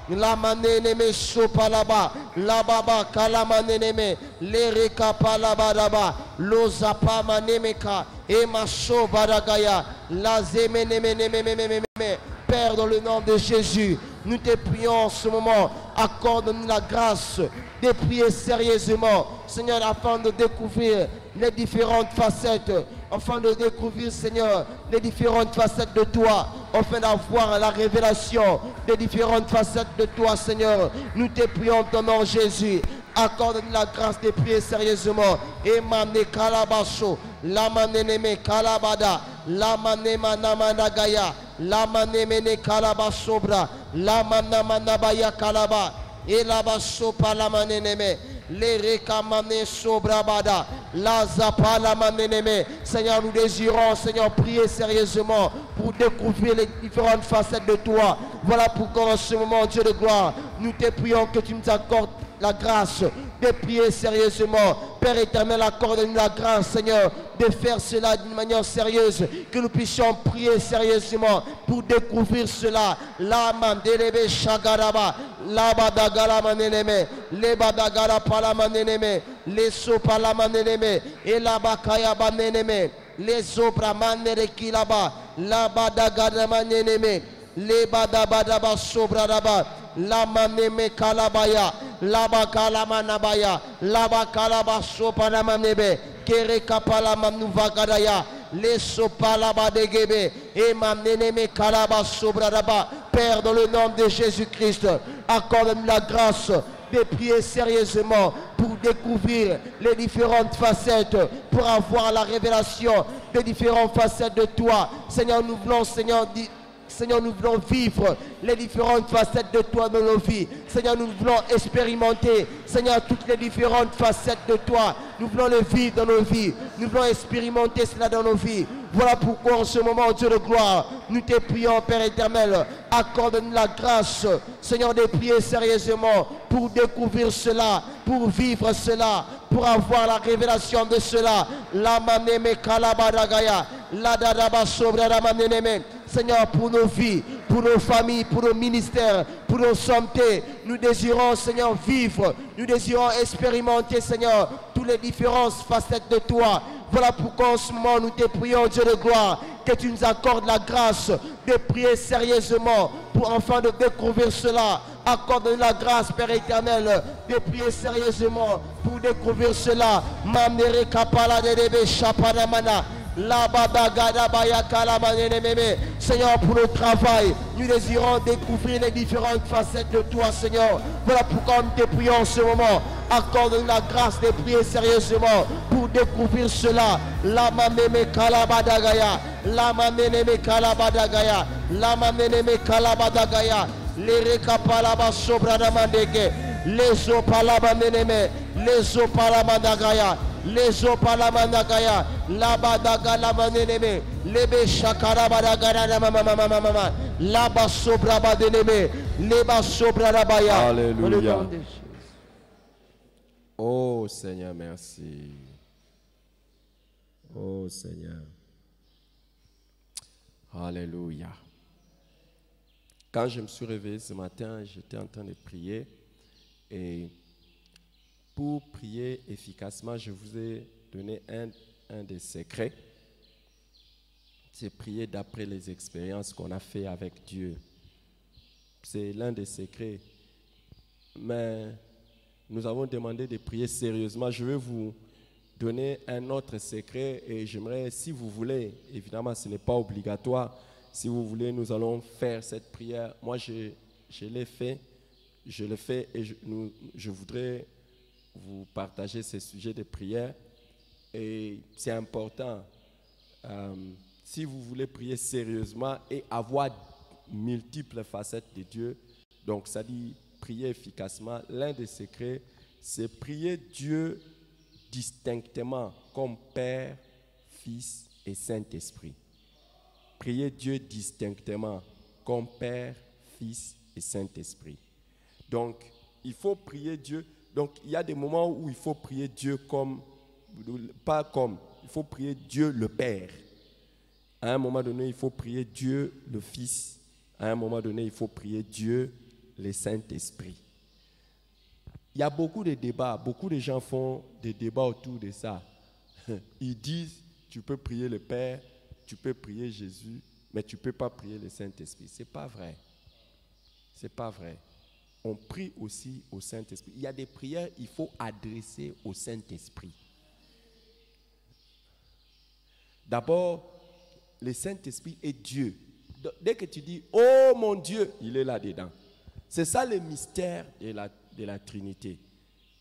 La manene sopalaba, la baba kalamanene, le rekapalaba daba, lozapa manemeka, et macho baragaya, la zemenemene. Père, dans le nom de Jésus, nous te prions en ce moment, accorde-nous la grâce de prier sérieusement, Seigneur, afin de découvrir les différentes facettes, afin de découvrir, Seigneur, les différentes facettes de toi. afin d'avoir la révélation des différentes facettes de toi, Seigneur. Nous te prions ton nom, Jésus. Accorde-nous la grâce de prier sérieusement. Emane kalabaso, lamane neme kalabada, lamane manamana gaya, lamane mene kalabasobra, lamana manabaya kalaba, elabaso palamane neme. Les récamane sobrabada, la zapala maneneme. Seigneur, nous désirons, Seigneur, prier sérieusement pour découvrir les différentes facettes de toi. Voilà pourquoi en ce moment, Dieu de gloire, nous te prions que tu nous accordes la grâce de prier sérieusement. Père éternel, accorde-nous la grâce, Seigneur, de faire cela d'une manière sérieuse, que nous puissions prier sérieusement pour découvrir cela. La mandelebe shagaraba, la badagala maneneme, le badagala palamaneneme, les sopalamaneneme, et la bakaya baneneme, les sobramanere kilaba, la badagala maneneme, les badabadaba sobradaba, la maneme kalabaya, la bakala manabaya, la bakalaba sopanamanebe, kere kapala manuvagadaya, les sopalaba degebe, et maneneme kalaba sobradaba. Père, dans le nom de Jésus-Christ, accorde-nous la grâce de prier sérieusement pour découvrir les différentes facettes, pour avoir la révélation des différentes facettes de toi. Seigneur, nous voulons, Seigneur, nous voulons vivre les différentes facettes de toi dans nos vies. Seigneur, nous voulons expérimenter, Seigneur, toutes les différentes facettes de toi. Nous voulons le vivre dans nos vies. Nous voulons expérimenter cela dans nos vies. Voilà pourquoi en ce moment, Dieu de gloire, nous te prions, Père éternel, accorde-nous la grâce, Seigneur, de prier sérieusement pour découvrir cela, pour vivre cela, pour avoir la révélation de cela. La maneme kalabadagaya, la dadaba sobradamaneme. Seigneur, pour nos vies, pour nos familles, pour nos ministères, pour nos santé, nous désirons, Seigneur, vivre, nous désirons expérimenter, Seigneur, toutes les différentes facettes de toi. Voilà pourquoi en ce moment nous te prions, Dieu de gloire, que tu nous accordes la grâce de prier sérieusement pour enfin de découvrir cela. Accorde-nous la grâce, Père éternel, de prier sérieusement pour découvrir cela. Mamere kapala de debe chapadamana. Seigneur, pour le travail, nous désirons découvrir les différentes facettes de toi, Seigneur. Voilà pourquoi nous te prions en ce moment. Accorde-nous la grâce de prier sérieusement pour découvrir cela. La maneme kalabadagaya, la maneme kalabadagaya, la maneme kalabadagaya, les rekapalaba sobradamandege, les opalamaneme, les opalamadagaya. Les opalamandagaya, la badagala maneneme, lebe shakara badagara mama, la basobra badeneme, le basobra rabaya. Alléluia. Oh Seigneur, merci. Oh Seigneur. Alléluia. Quand je me suis réveillé ce matin, j'étais en train de prier et pour prier efficacement, je vous ai donné un des secrets. C'est prier d'après les expériences qu'on a fait avec Dieu. C'est l'un des secrets. Mais nous avons demandé de prier sérieusement. Je vais vous donner un autre secret et j'aimerais, si vous voulez, évidemment ce n'est pas obligatoire, si vous voulez, nous allons faire cette prière. Moi, je l'ai fait, je le fais et je voudrais vous partager ces sujets de prière et c'est important. Si vous voulez prier sérieusement et avoir multiples facettes de Dieu, donc ça dit prier efficacement, l'un des secrets, c'est prier Dieu distinctement comme Père, Fils et Saint-Esprit. Prier Dieu distinctement comme Père, Fils et Saint-Esprit. Donc, il faut prier Dieu. Donc, il y a des moments où il faut prier Dieu il faut prier Dieu le Père. À un moment donné, il faut prier Dieu le Fils. À un moment donné, il faut prier Dieu le Saint-Esprit. Il y a beaucoup de débats. Beaucoup de gens font des débats autour de ça. Ils disent, tu peux prier le Père, tu peux prier Jésus, mais tu ne peux pas prier le Saint-Esprit. Ce n'est pas vrai. Ce n'est pas vrai. On prie aussi au Saint-Esprit. Il y a des prières qu'il faut adresser au Saint-Esprit. D'abord, le Saint-Esprit est Dieu. Dès que tu dis, oh mon Dieu, il est là-dedans. C'est ça le mystère de la Trinité.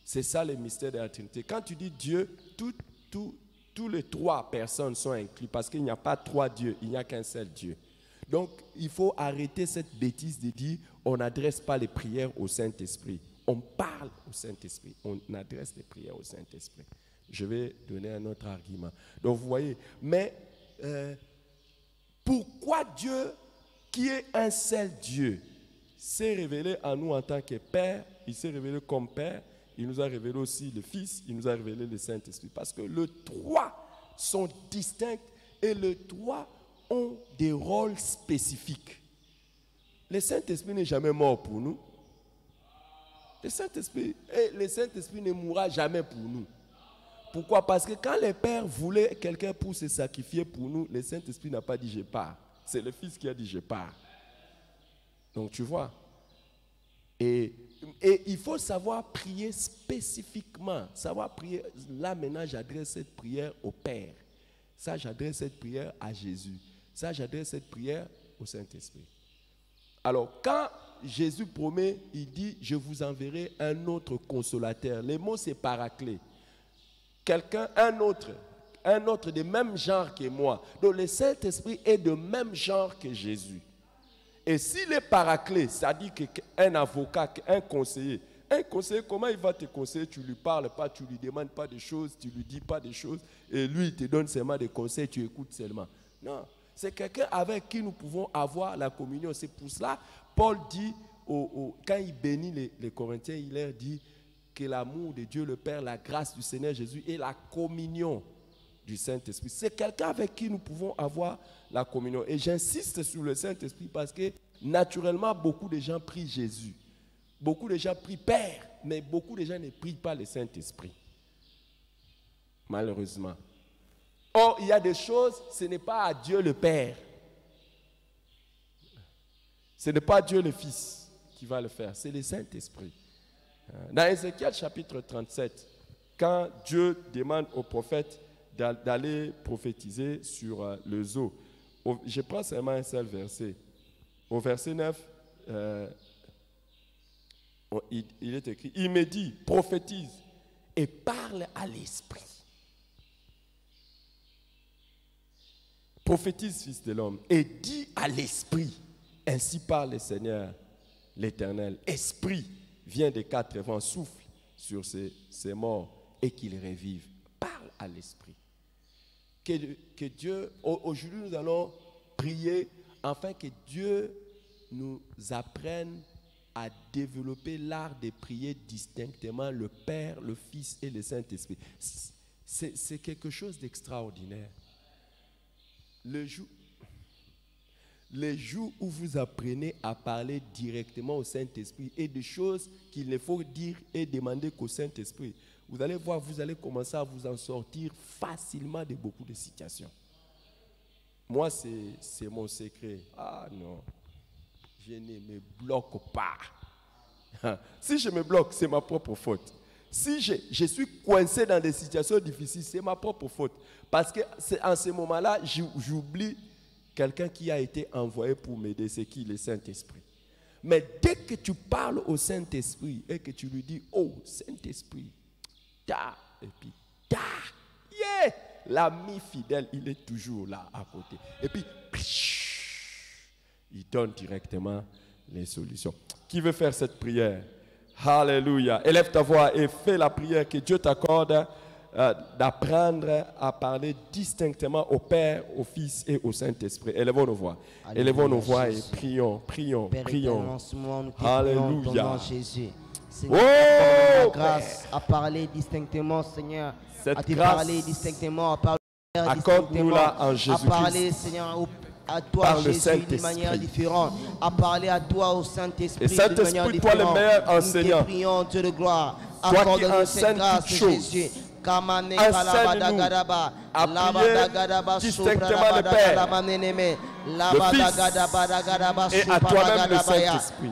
C'est ça le mystère de la Trinité. Quand tu dis Dieu, tous les trois personnes sont inclus parce qu'il n'y a pas trois dieux, il n'y a qu'un seul Dieu. Donc, il faut arrêter cette bêtise de dire on n'adresse pas les prières au Saint-Esprit. On parle au Saint-Esprit. On adresse les prières au Saint-Esprit. Je vais donner un autre argument. Donc, vous voyez, mais pourquoi Dieu, qui est un seul Dieu, s'est révélé à nous en tant que Père, il s'est révélé comme Père, il nous a révélé aussi le Fils, il nous a révélé le Saint-Esprit. Parce que les trois sont distincts et les trois ont des rôles spécifiques. Le Saint-Esprit n'est jamais mort pour nous. Le Saint-Esprit ne mourra jamais pour nous. Pourquoi? Parce que quand le Père voulait quelqu'un pour se sacrifier pour nous, le Saint-Esprit n'a pas dit je pars. C'est le Fils qui a dit je pars. Donc tu vois. Et il faut savoir prier spécifiquement. Savoir prier. Là maintenant j'adresse cette prière au Père. Ça j'adresse cette prière à Jésus. Ça j'adresse cette prière au Saint-Esprit. Alors quand Jésus promet, il dit je vous enverrai un autre consolateur. Le mot c'est paraclet. Quelqu'un, un autre de même genre que moi. Donc le Saint-Esprit est de même genre que Jésus. Et s'il est paraclet, c'est-à-dire qu'un avocat, un conseiller, comment il va te conseiller? Tu ne lui parles pas, tu ne lui demandes pas de choses, tu ne lui dis pas de choses, et lui il te donne seulement des conseils, tu écoutes seulement. Non, c'est quelqu'un avec qui nous pouvons avoir la communion. C'est pour cela, Paul dit, quand il bénit les Corinthiens, il leur dit que l'amour de Dieu le Père, la grâce du Seigneur Jésus et la communion du Saint-Esprit. C'est quelqu'un avec qui nous pouvons avoir la communion. Et j'insiste sur le Saint-Esprit parce que naturellement, beaucoup de gens prient Jésus. Beaucoup de gens prient Père, mais beaucoup de gens ne prient pas le Saint-Esprit. Malheureusement. Or, il y a des choses, ce n'est pas à Dieu le Père. Ce n'est pas Dieu le Fils qui va le faire, c'est le Saint-Esprit. Dans Ézéchiel chapitre 37, quand Dieu demande au prophète d'aller prophétiser sur le zoo, je prends seulement un seul verset. Au verset 9, il est écrit, il me dit, prophétise et parle à l'esprit. Prophétise, fils de l'homme, et dis à l'esprit, ainsi parle le Seigneur, l'Éternel. Esprit, vient des quatre vents, souffle sur ces morts et qu'ils revivent. Parle à l'esprit. Que Dieu, aujourd'hui nous allons prier afin que Dieu nous apprenne à développer l'art de prier distinctement le Père, le Fils et le Saint-Esprit. C'est quelque chose d'extraordinaire. Le jour où vous apprenez à parler directement au Saint-Esprit et des choses qu'il ne faut dire et demander qu'au Saint-Esprit, vous allez voir, vous allez commencer à vous en sortir facilement de beaucoup de situations. Moi, c'est mon secret. Ah non, je ne me bloque pas. Si je me bloque, c'est ma propre faute. Si je suis coincé dans des situations difficiles, c'est ma propre faute. Parce que en ce moment-là, j'oublie quelqu'un qui a été envoyé pour m'aider, c'est qui? Le Saint-Esprit. Mais dès que tu parles au Saint-Esprit et que tu lui dis, oh Saint-Esprit, ta, et puis ta, yeah, l'ami fidèle, il est toujours là à côté. Et puis, il donne directement les solutions. Qui veut faire cette prière? Alléluia. Élève ta voix et fais la prière que Dieu t'accorde d'apprendre à parler distinctement au Père, au Fils et au Saint-Esprit. Élevons nos voix. Alléluia, Élevons nos voix Jésus. et prions, prions, Père prions. éternel, en ce moment, nous te Alléluia. prions dans ton nom, Jésus. Seigneur, Oh, accorde-nous la grâce à parler distinctement, Seigneur. Cette à te grâce, parler distinctement, à parler accorde-nous-la en à Jésus-Christ. parler, Seigneur, à toi, Par le Jésus, d'une Saint-Esprit. manière différente. À parler à toi, au Saint-Esprit, Et d'une Saint-Esprit, manière toi, le différente. meilleur enseignant. Nous te prions, Dieu de gloire. Toi qui Accorde-nous cette enseignes grâce, toutes choses. Jésus. Enseigne-nous à prier distinctement le Père, le Fils et à toi-même le Saint-Esprit.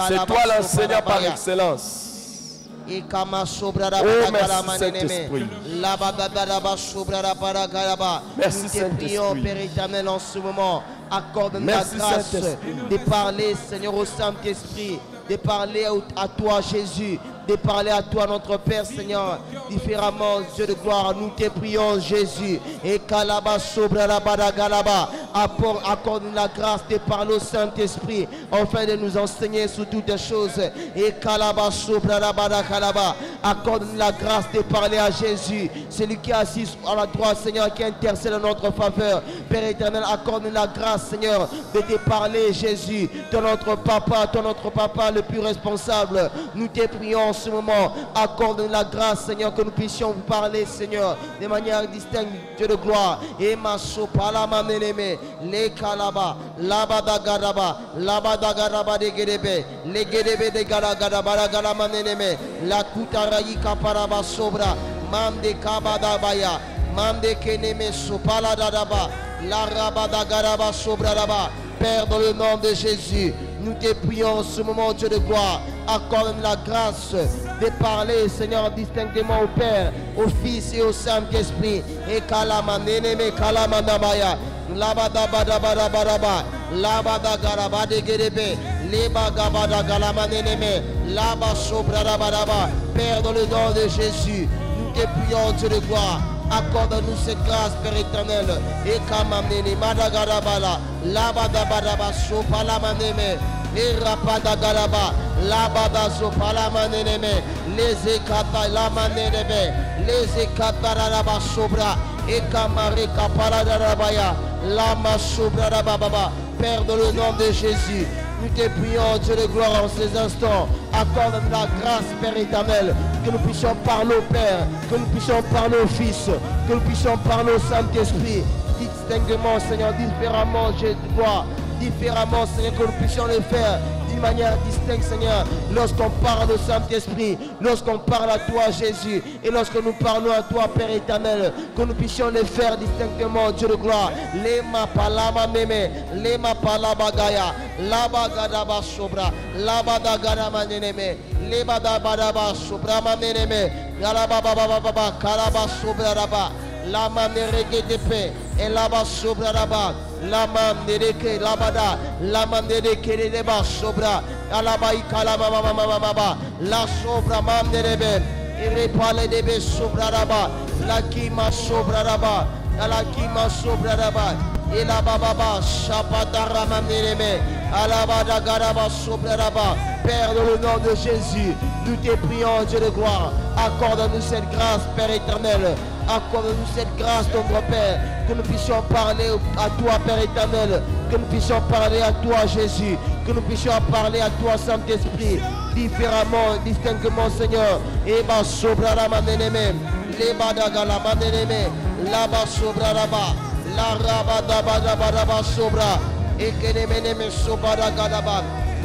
C'est toi l'enseignant par excellence. Et kama sobra da Oh, bara merci, gara maneneme. Saint-Esprit. La badabara sobra da bara gara ba. Merci, Nous te prions, Saint-Esprit. Père éternel, en ce moment. Accorde-nous la Merci, grâce Saint-Esprit. de parler, Seigneur, au Saint-Esprit. De parler à toi, Jésus. De parler à toi, notre Père, Seigneur. Différemment, Dieu de gloire, nous te prions, Jésus. Et kalaba sobra da bara gara ba. Accorde-nous la grâce de parler au Saint-Esprit. Afin de nous enseigner sur toutes choses. Et kalaba sobra da bara gara ba. Accorde-nous la grâce de parler à Jésus. Celui qui est assis à la droite, Seigneur, qui intercède en notre faveur. Père éternel, accorde-nous la grâce, Seigneur, de te parler, Jésus. Ton notre papa le plus responsable. Nous te prions en ce moment. Accorde-nous la grâce, Seigneur, que nous puissions vous parler, Seigneur, de manière distincte, Dieu de gloire. Et ma sopala maneneme, les kalaba, labada garaba de gedebe, les gedebe de gara maneneme, la kutarayi kaparaba sobra, mam de kabadabaya, mam de keneme sopala dadaba, la rabada garaba sobra daba. Père, dans le nom de Jésus, nous te prions en ce moment, Dieu de gloire. Accorde-nous la grâce de parler, Seigneur, distinctement au Père, au Fils et au Saint-Esprit. Et kalama neneme kalama nabaya. Labadabadabadabadaba. Labadagaraba de gerebe. Lebagabada galama neneme. Laba sobradabadaba. Père, dans le nom de Jésus, nous te prions, Dieu de gloire. Accorde-nous cette grâce, Père éternel. Et kamamnene madagarabala. Labadabadaba sopalamaneme. Et rapadagaraba. Labadazo palamaneme. Les ekata lamaneme. Les ekataraba sobra. Et kamare kaparadarabaya. Lama sobra rababa. Père, dans le nom de Jésus, nous te prions, Dieu de gloire, en ces instants. Accorde-nous la grâce, Père éternel, que nous puissions parler au Père, que nous puissions parler au Fils, que nous puissions parler au Saint-Esprit, distinctement, Seigneur, différemment, Dieu de gloire, différemment, Seigneur, que nous puissions le faire d'une manière distincte, Seigneur, lorsqu'on parle au Saint-Esprit, lorsqu'on parle à toi, Jésus, et lorsque nous parlons à toi, Père éternel, que nous puissions le faire distinctement, Dieu de gloire. Lema palama meme, lema palaba gaya, laba gadaba sobra, laba da gadama neneme, leba da badaba sobra maneneme, galaba baba baba, kalaba sobra raba, lama nerege depe, et laba sobra raba. Lama nereke labada, lama nereke deba sobra, alaba ikalama mama, la sobra mam nerebe, irepale debe sobra raba, la kima sobra raba, la kima sobra raba, et la baba shabada ramam nerebe, alabada garaba sobra raba. Père, dans le nom de Jésus, nous te prions, Dieu de gloire, accorde-nous cette grâce, Père éternel. Accorde-nous cette grâce, notre Père, que nous puissions parler à toi, Père éternel, que nous puissions parler à toi, Jésus, que nous puissions parler à toi, Saint-Esprit, différemment, distinctement, Seigneur. Et ma sobra la maneneme, les badaga la maneneme, la ba sobra la ba, la rabada bada sobra, et que les meneme sobra gadaba,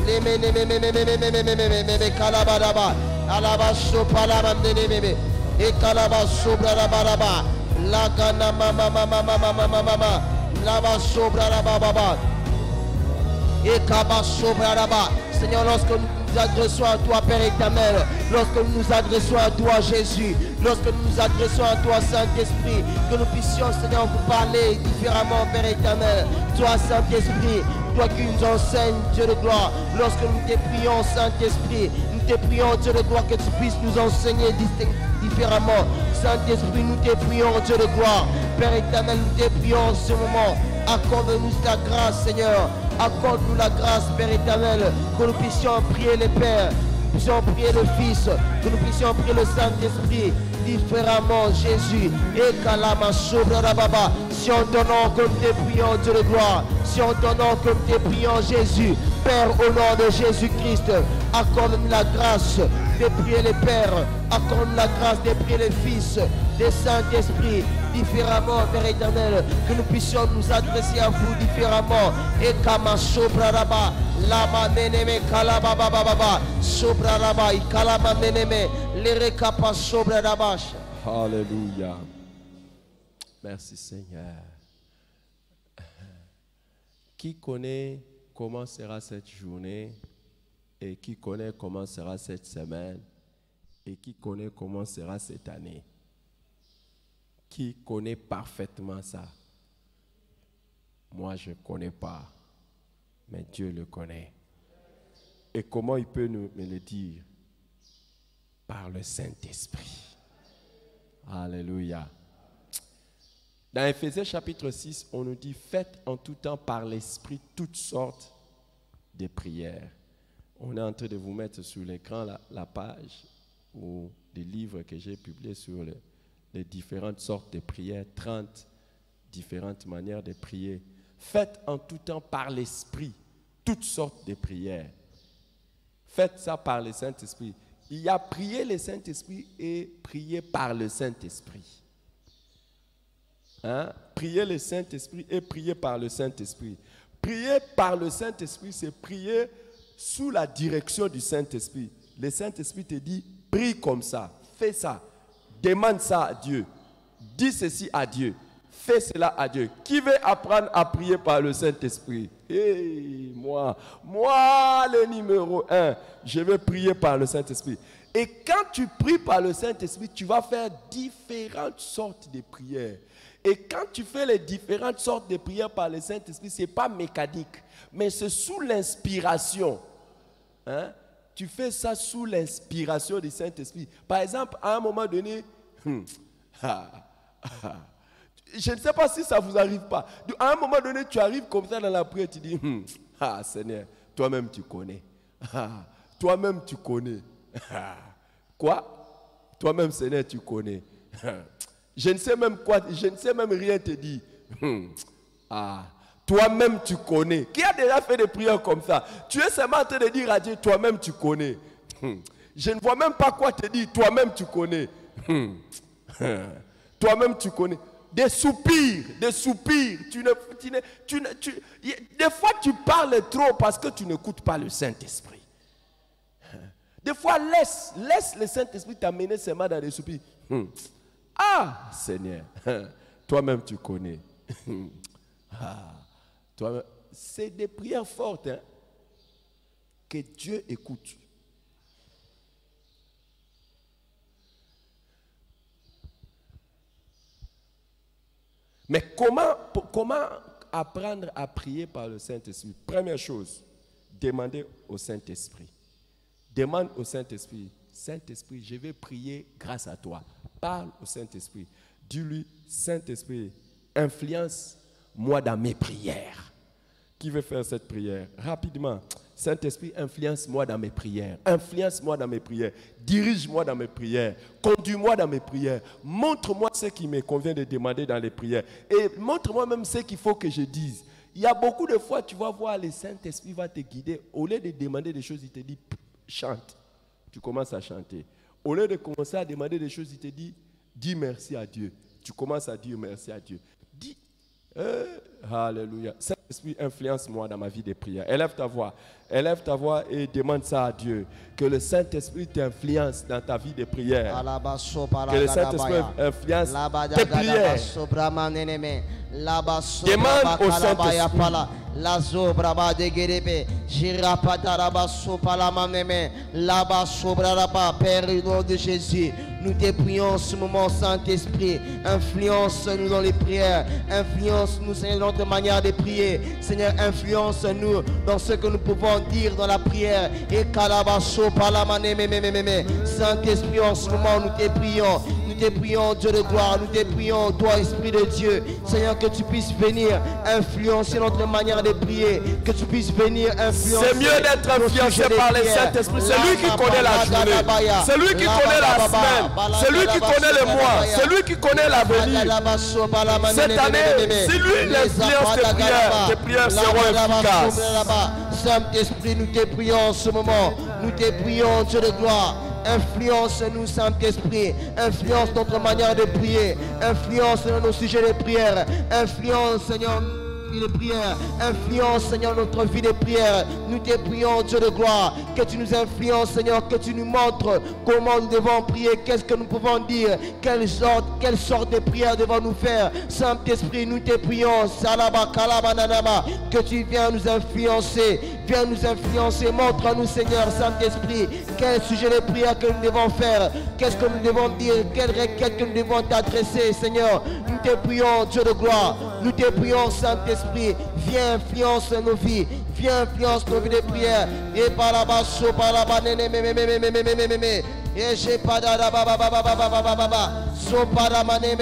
les meneme kalabadaba, alaba sopa la maneneme. Et kalaba sobra la baraba, la gana mama laba sobra la baba, et kaba sobra la ba. Seigneur, lorsque nous nous adressons à toi, Père éternel, lorsque nous nous adressons à toi, Jésus, lorsque nous nous adressons à toi, Saint-Esprit, que nous puissions, Seigneur, vous parler différemment, Père éternel. Toi, Saint-Esprit, toi qui nous enseignes, Dieu de gloire, lorsque nous te prions, Saint-Esprit, nous te prions, Dieu de gloire, que tu puisses nous enseigner différemment. Saint-Esprit, nous te prions, Dieu de gloire. Père éternel, nous te prions en ce moment. Accorde-nous ta grâce, Seigneur. Accorde-nous la grâce, Père éternel, que nous puissions prier le Père, que nous puissions prier le Fils, que nous puissions prier le Saint-Esprit différemment, Jésus. Et kalama sobra rababa. Si en ton nom que nous te prions, Dieu de gloire, si en ton nom que nous te prions, Jésus, Père, au nom de Jésus-Christ, accorde-nous la grâce de prier le Père, accorde-nous la grâce de prier le Fils, le Saint-Esprit, différemment, Père éternel, que nous puissions nous adresser à vous différemment. Et kama sobra raba, lama neneme kalaba baba, sobra raba, kalama neneme, les rekapa sobra raba. Alléluia. Merci Seigneur. Qui connaît comment sera cette journée et qui connaît comment sera cette semaine et qui connaît comment sera cette année? Qui connaît parfaitement ça? Moi, je ne connais pas, mais Dieu le connaît. Et comment il peut me le dire? Par le Saint-Esprit. Alléluia. Dans Éphésiens chapitre 6, on nous dit, faites en tout temps par l'Esprit toutes sortes de prières. On est en train de vous mettre sur l'écran la page ou des livres que j'ai publiés sur les différentes sortes de prières, 30 différentes manières de prier. Faites en tout temps par l'Esprit toutes sortes de prières. Faites ça par le Saint-Esprit. Il y a prier le Saint-Esprit et prier par le Saint-Esprit. Hein? Prier le Saint-Esprit et prier par le Saint-Esprit. Prier par le Saint-Esprit, c'est prier sous la direction du Saint-Esprit. Le Saint-Esprit te dit, prie comme ça, fais ça, demande ça à Dieu, dis ceci à Dieu, fais cela à Dieu. Qui veut apprendre à prier par le Saint-Esprit? Hey, moi, le numéro 1, je vais prier par le Saint-Esprit. Et quand tu pries par le Saint-Esprit, tu vas faire différentes sortes de prières. Et quand tu fais les différentes sortes de prières par le Saint-Esprit, ce n'est pas mécanique, mais c'est sous l'inspiration. Hein? Tu fais ça sous l'inspiration du Saint-Esprit. Par exemple, à un moment donné, je ne sais pas si ça ne vous arrive pas. À un moment donné, tu arrives comme ça dans la prière, tu dis, Seigneur, toi-même tu connais. Toi-même tu connais. Quoi? Toi-même, Seigneur, tu connais. Je ne sais même quoi, je ne sais même rien te dire. Toi-même tu connais. Qui a déjà fait des prières comme ça? Tu es seulement en train de dire à Dieu, toi-même tu connais. Je ne vois même pas quoi te dire, toi-même tu connais. Toi-même tu connais. Des soupirs. Des fois tu parles trop parce que tu n'écoutes pas le Saint-Esprit. Des fois laisse le Saint-Esprit t'amener seulement dans des soupirs. Seigneur, toi-même tu connais. C'est des prières fortes, hein, que Dieu écoute. Mais comment apprendre à prier par le Saint-Esprit? Première chose, demandez au Saint-Esprit. Demande au Saint-Esprit, Saint-Esprit, je vais prier grâce à toi. Parle au Saint-Esprit. Dis-lui, Saint-Esprit, influence-moi dans mes prières. Qui veut faire cette prière? Rapidement. Saint-Esprit, influence-moi dans mes prières. Influence-moi dans mes prières. Dirige-moi dans mes prières. Conduis-moi dans mes prières. Montre-moi ce qui me convient de demander dans les prières. Et montre-moi même ce qu'il faut que je dise. Il y a beaucoup de fois, tu vas voir, le Saint-Esprit va te guider. Au lieu de demander des choses, il te dit, chante. Tu commences à chanter. Au lieu de commencer à demander des choses, il te dit, dis merci à Dieu. Tu commences à dire merci à Dieu. Dis, alléluia. Saint-Esprit, influence-moi dans ma vie de prière. Élève ta voix et demande ça à Dieu. Que le Saint-Esprit t'influence dans ta vie de prière. Que le Saint-Esprit influence tes prières. Demande au Saint-Esprit. La zobraba de Gerebe, Girapatara Sopalamaneme, Laba Sobraba, Père, au nom de Jésus, nous te prions ce moment, Saint-Esprit, influence-nous dans les prières, influence-nous, Seigneur, dans notre manière de prier, Seigneur, influence-nous dans ce que nous pouvons dire dans la prière, et Kalaba Sopalamaneme, Saint-Esprit, en ce moment, nous te prions. Nous te prions, Dieu de gloire, nous te prions, toi, Esprit de Dieu, Seigneur, que tu puisses venir influencer notre manière de prier, que tu puisses venir influencer. C'est mieux d'être influencé par le Saint-Esprit. C'est lui qui connaît la journée, c'est lui qui connaît la semaine, c'est lui qui connaît le mois, c'est lui qui connaît l'avenir. Cette année, c'est lui l'influence des prières seront efficaces. Saint-Esprit, nous te prions en ce moment, nous te prions, Dieu de gloire. Influence-nous, Saint-Esprit. Influence notre manière de prier. Influence nos sujets de prière. Influence, Seigneur, de prière. Influence, Seigneur, notre vie de prière. Nous te prions, Dieu de gloire, que tu nous influences, Seigneur, que tu nous montres comment nous devons prier, qu'est-ce que nous pouvons dire, quelle sorte de prière devons nous faire. Saint-Esprit, nous te prions, que tu viens nous influencer, Viens nous influencer. Montre-nous, Seigneur, Saint-Esprit, quel sujet de prière que nous devons faire. Qu'est-ce que nous devons dire. Quelle requête que nous devons t'adresser, Seigneur. Nous te prions, Dieu de gloire. Nous te prions, Saint-Esprit. Viens influence nos vies. Viens influence nos vies de prière. Et par là-bas, par là-bas, et j'ai pas d'ababa, so paramane,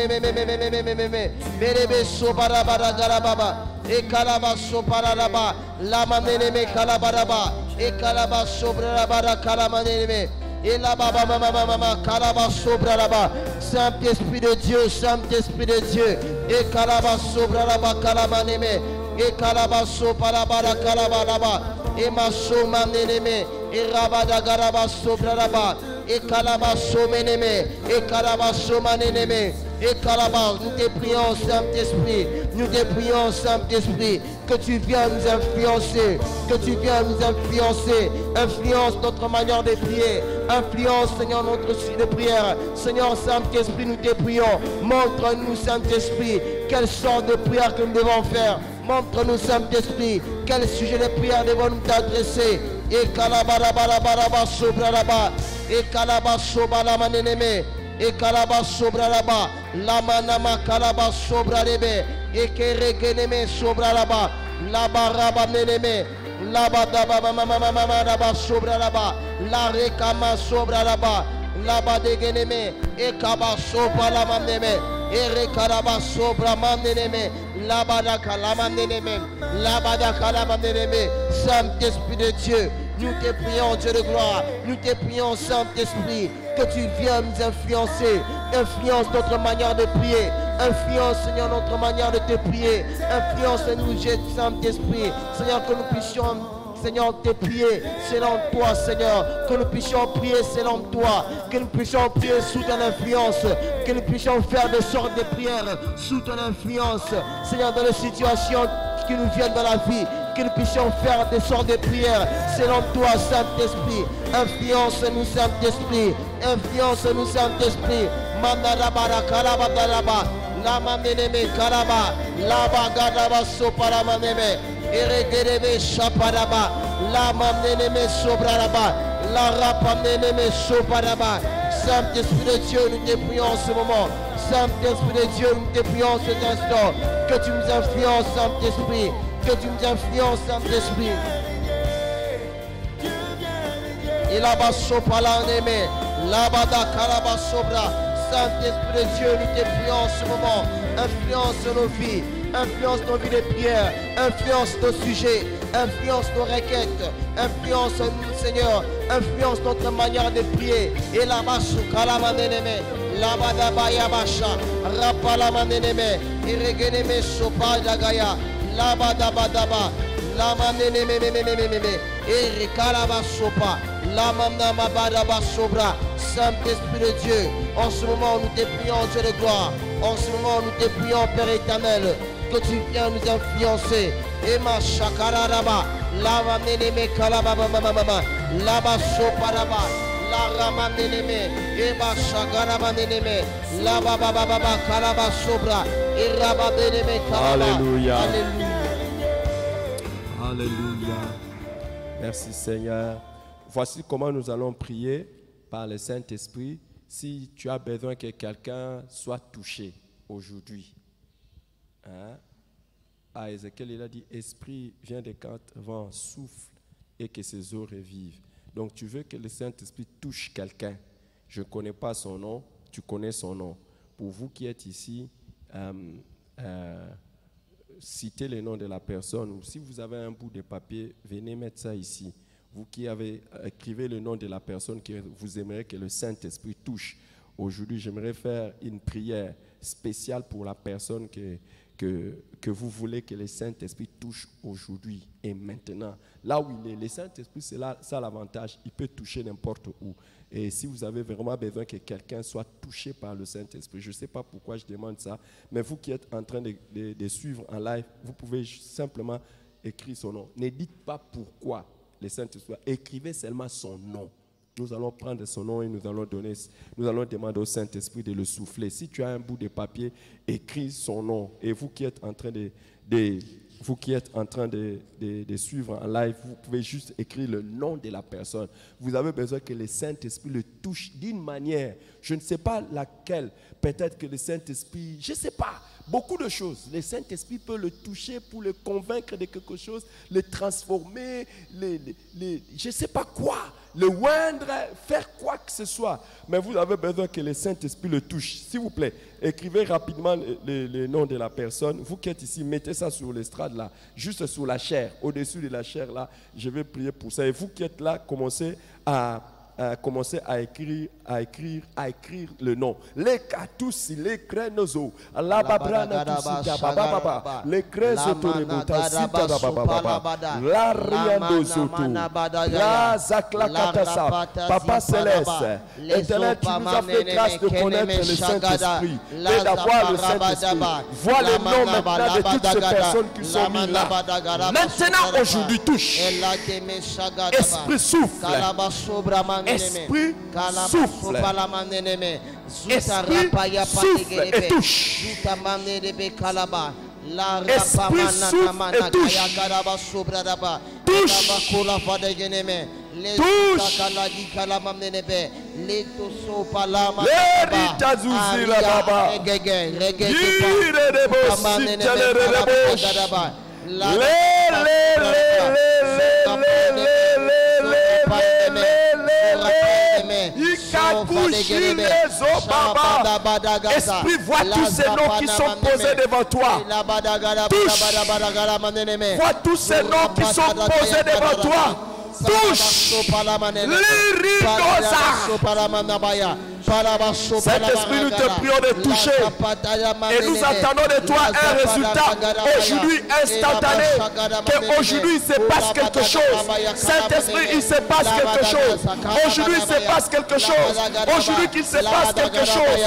merebe so parabara garababa, et calaba so parababa, la manene calabaraba, et calaba sobre bara calamaneme, et la baba mama, calaba sobre là-bas, Saint-Esprit de Dieu, Saint-Esprit de Dieu, et calaba sobre là-bas, calamaneme, et calaba so parabara calabaraba, et maso manene, et rabada garaba sobre là-bas. Et calabasso meneme, et calabasso maneneme, et calabas, nous te prions, Saint-Esprit, nous te prions, Saint-Esprit, que tu viennes nous influencer, que tu viennes nous influencer, influence notre manière de prier, influence, Seigneur, notre suite de prière. Seigneur, Saint-Esprit, nous te prions, montre-nous, Saint-Esprit, quelle sorte de prière que nous devons faire. Montre-nous, Saint-Esprit, quel sujet de prière devons-nous t'adresser. Et calabarabarabara sobraraba, et calabasso balamaneme, et calabasso braraba, la manama calabasso brarebe, et keregeneme sobraraba, la baraba meneme, la badaba mamama sobraraba, la recama sobraraba, la badegeneme, et cabasso balamaneme, et recarabasso bramaneme, la badaka la maneme, la badaka la maneme, Saint-Esprit de Dieu. Nous te prions, Dieu de gloire, nous te prions, Saint-Esprit, que tu viennes nous influencer, influence notre manière de prier, influence, Seigneur, notre manière de te prier, influence-nous, Saint-Esprit, Seigneur, que nous puissions, Seigneur, te prier selon toi, Seigneur, que nous puissions prier selon toi, que nous puissions prier sous ton influence, que nous puissions faire des sortes de prières sous ton influence, Seigneur, dans les situations qui nous viennent dans la vie, que nous puissions faire des sortes de prières selon toi, Saint-Esprit. Influence-nous, Saint-Esprit. Influence-nous, Saint-Esprit. Mandarabara karabadaraba, lama meneme karaba, laba gadaba soparamaneme, eregerebe shaparaba, lama meneme sobraraba, la rapa meneme soparaba. Saint-Esprit de Dieu, nous te prions en ce moment. Saint-Esprit de Dieu, nous te prions en cet instant. Que tu nous influences, Saint-Esprit. Que tu nous influences, Saint-Esprit. Et là-bas, sopalaneme, là-bas, kalaba sobra. Saint-Esprit de Dieu, nous te prions en ce moment. Influence nos vies. Influence nos vies de prière. Influence nos sujets. Influence nos requêtes. Influence nous, Seigneur. Influence notre manière de prier. Et là-bas, sukalamaneme. Labadaba yabasha, rapalamaneme, iregeneme sopa dagaya, labadabadaba, lamaneme, erikalaba sopa, lamamnama badaba sobra. Saint-Esprit de Dieu, en ce moment nous te prions, Dieu de gloire, en ce moment nous te prions, Père éternel, que tu viens nous influencer. Ema shakararaba, lamaneme kalababa mama, laba sopa raba. La ramaneneme, eba shagaramaneneme, la baba baba kalaba sobra, et rabadeneme kalaba. Alléluia. Alléluia. Alléluia. Merci Seigneur. Voici comment nous allons prier par le Saint-Esprit. Si tu as besoin que quelqu'un soit touché aujourd'hui. Hein? À Ézéchiel, il a dit, Esprit, viens de quand vent souffle et que ses eaux revivent. Donc, tu veux que le Saint-Esprit touche quelqu'un. Je ne connais pas son nom, tu connais son nom. Pour vous qui êtes ici, citez le nom de la personne. Ou si vous avez un bout de papier, venez mettre ça ici. Vous qui avez, écrivez le nom de la personne que vous aimeriez que le Saint-Esprit touche. Aujourd'hui, j'aimerais faire une prière spéciale pour la personne que vous voulez que le Saint-Esprit touche aujourd'hui et maintenant. Là où il est, le Saint-Esprit, c'est là, ça l'avantage, il peut toucher n'importe où. Et si vous avez vraiment besoin que quelqu'un soit touché par le Saint-Esprit, je ne sais pas pourquoi je demande ça, mais vous qui êtes en train de suivre en live, vous pouvez simplement écrire son nom. Ne dites pas pourquoi le Saint-Esprit, écrivez seulement son nom. Nous allons prendre son nom et nous allons demander au Saint-Esprit de le souffler. Si tu as un bout de papier, écris son nom. Et vous qui êtes en train de suivre en live, vous pouvez juste écrire le nom de la personne. Vous avez besoin que le Saint-Esprit le touche d'une manière, je ne sais pas laquelle, peut-être que le Saint-Esprit, je ne sais pas, beaucoup de choses. Le Saint-Esprit peut le toucher pour le convaincre de quelque chose, le transformer, je ne sais pas quoi, le oindre, faire quoi que ce soit. Mais vous avez besoin que le Saint-Esprit le touche. S'il vous plaît, écrivez rapidement le nom de la personne. Vous qui êtes ici, mettez ça sur l'estrade là, juste sur la chair, au-dessus de la chair là. Je vais prier pour ça. Et vous qui êtes là, commencez à écrire le nom. Les katusi, les krenozo, la babrana tusita baba, les krezoto rebuta sita baba, la riando zoto, la zaklakatasa, Papa Céleste, Éternel, tu nous as fait grâce de connaître le Saint-Esprit et d'avoir le Saint-Esprit. Vois les noms maintenant de toutes ces personnes qui sont mises là. Maintenant, aujourd'hui, touche. Esprit souffle. Esprit souffle. Esprit souffle et touche. Esprit souffle et touche. Esprit, vois tous ces noms qui sont posés devant toi. Touche. Vois tous ces noms qui sont posés devant toi. Touche. Saint-Esprit, nous te prions de toucher et nous attendons de toi un résultat aujourd'hui instantané. Qu'aujourd'hui il se passe quelque chose. Saint-Esprit, il se passe quelque chose. Aujourd'hui il se passe quelque chose. Aujourd'hui qu'il se passe quelque chose.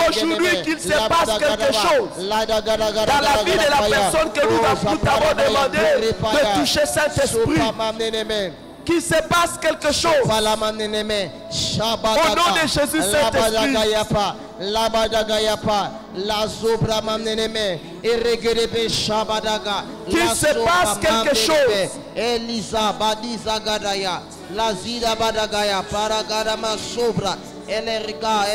Aujourd'hui qu'il se passe quelque chose. Dans la vie de la personne que nous t'avons demandé de toucher, Saint-Esprit, qu'il se passe quelque chose. Au nom de Jésus, Saint-Esprit. Qu'il se passe quelque chose.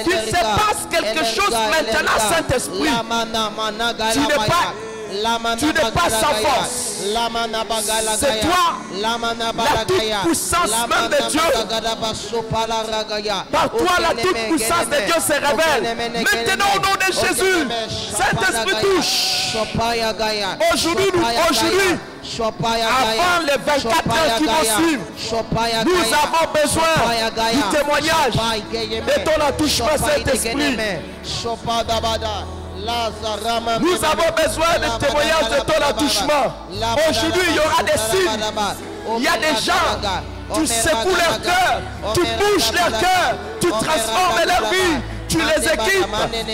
Qu'il se passe quelque chose maintenant, Saint-Esprit. Tu n'es pas sans force. C'est toi, la toute puissance même de Dieu. Par toi, la toute puissance de Dieu se révèle. Maintenant, au nom de Jésus, Saint-Esprit touche. Aujourd'hui, avant les 24 heures qui vont suivre, nous avons besoin du témoignage de ton attouchement, Saint-Esprit. Nous avons besoin de témoignages de ton attouchement. Aujourd'hui, il y aura des signes. Il y a des gens, tu secoues leur cœur, tu bouges leur cœur, tu transformes leur vie, tu les équipes,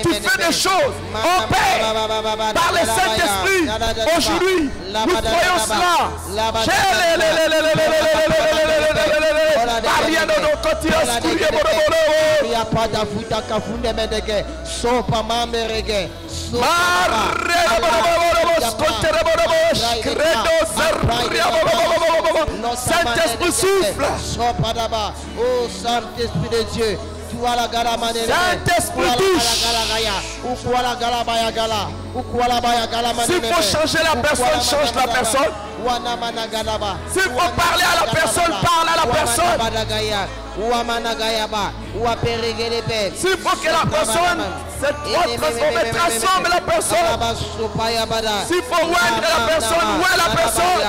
tu fais des choses en paix par le Saint-Esprit. Aujourd'hui, nous croyons cela. Saint-Esprit souffle. Oh Saint-Esprit de Dieu, Saint-Esprit touche. S'il faut changer la personne, change la personne. S'il faut parler à la personne, parle à la personne. S'il faut que la personne se transforme la personne. S'il faut oindre la personne, oindre la personne.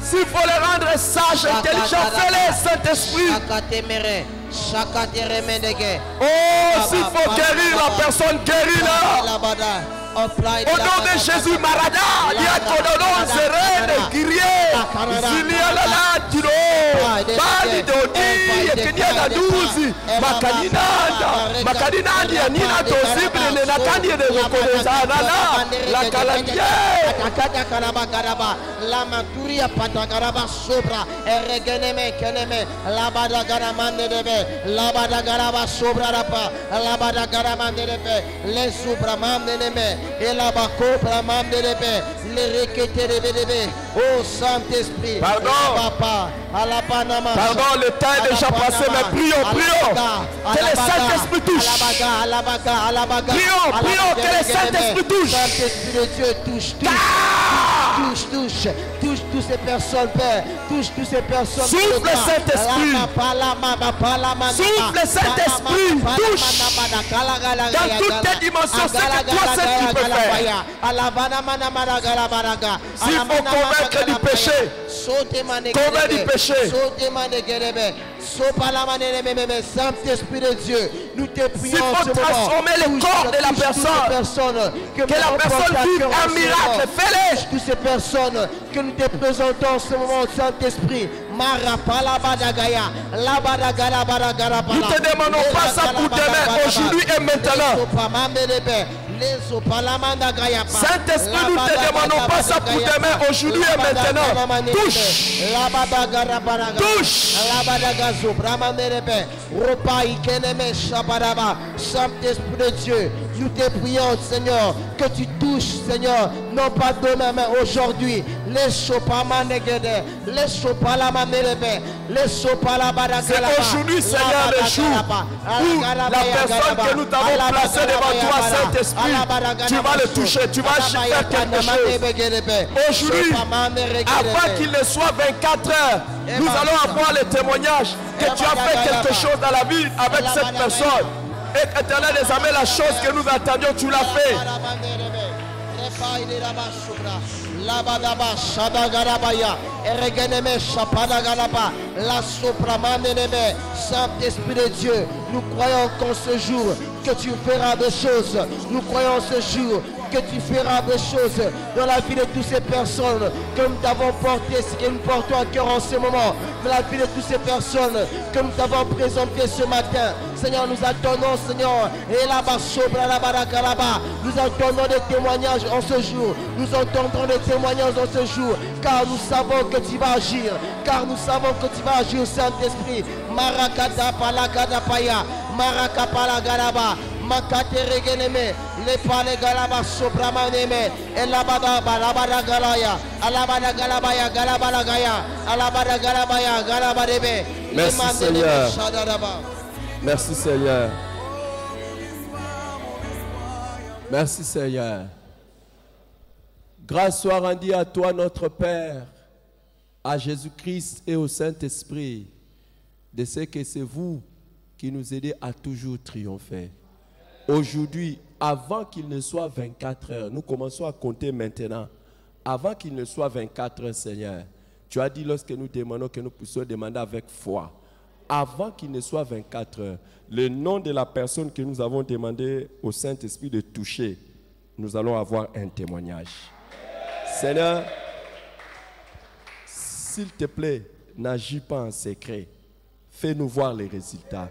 S'il faut les rendre sages, intelligents, fais-les, Saint-Esprit. Oh, s'il faut guérir la personne, guéris-la. Au nom de Jésus, Marada, Yakodonon, Zerene, Kyrie, Zilia, Lala, Tiro, Bali, Dodi, Kenya, la douzi makaninanda makaninandi ya nina tosible ne nakandi de reconnaissance la calandie atakata karaba karaba la maturia patakaraba sobra eregeneme keneme la bada garamande debe la bada garaba sobra rapa la bada garamande debe les sobra mande debe et la bako mande debe les requêter debe oh Saint-Esprit pardon papa à la Panama pardon le temps est déjà passé mais prions que le Saint-Esprit touche prions que le Saint-Esprit touche Saint-Esprit de Dieu touche toutes ces personnes, Père. Touche toutes ces personnes. Souffle le Saint-Esprit. Souffle le Saint-Esprit. Touche. Dans toutes tes dimensions, c'est que toi seul tu peux faire. S'il faut convaincre du péché, convaincre du péché. Saint-Esprit de Dieu, nous te prions. S'il faut transformer le corps de la personne, que la personne vive un miracle, fais-le. Toutes ces personnes que nous te présentons en ce moment, Saint-Esprit, nous ne te demandons pas ça pour demain, aujourd'hui et maintenant. Saint-Esprit, nous ne te demandons pas ça pour demain, aujourd'hui et maintenant. Touche. Touche. Saint-Esprit de Dieu, nous te prions, Seigneur, que tu touches, Seigneur, non pas demain, mais aujourd'hui. C'est aujourd'hui, Seigneur, le jour où la personne que nous t'avons placée devant toi, Saint-Esprit, tu vas le toucher, tu vas faire quelque chose. Aujourd'hui, avant qu'il ne soit 24 heures, nous allons avoir le témoignage que tu as fait quelque chose dans la vie avec cette personne. Et Éternel des armées, la chose que nous attendions, tu l'as fait. Saint-Esprit de Dieu, nous croyons qu'en ce jour que tu feras des choses. Nous croyons ce jour que tu feras des choses dans la vie de toutes ces personnes que nous t'avons porté, ce que nous portons à cœur en ce moment, dans la vie de toutes ces personnes que nous t'avons présentées ce matin. Seigneur, nous attendons, Seigneur, et là-bas, nous attendons des témoignages en ce jour. Nous entendrons des témoignages en ce jour, car nous savons que tu vas agir, car nous savons que tu vas agir, Saint-Esprit. Marakata palakata paya, marakapala garaba. Makate regeneme, le pale galaba sopramaneme, elabada balabada galaya, alabada galabaya, galabada gaya, alabada galabaya, galabadebe. Merci Seigneur. Merci Seigneur. Merci Seigneur. Grâce soit rendue à toi notre Père, à Jésus-Christ et au Saint-Esprit, de ce que c'est vous qui nous aidez à toujours triompher. Aujourd'hui, avant qu'il ne soit 24 heures, nous commençons à compter maintenant. Avant qu'il ne soit 24 heures, Seigneur, tu as dit lorsque nous demandons que nous puissions demander avec foi. Avant qu'il ne soit 24 heures, le nom de la personne que nous avons demandé au Saint-Esprit de toucher, nous allons avoir un témoignage. Seigneur, s'il te plaît, n'agis pas en secret. Fais-nous voir les résultats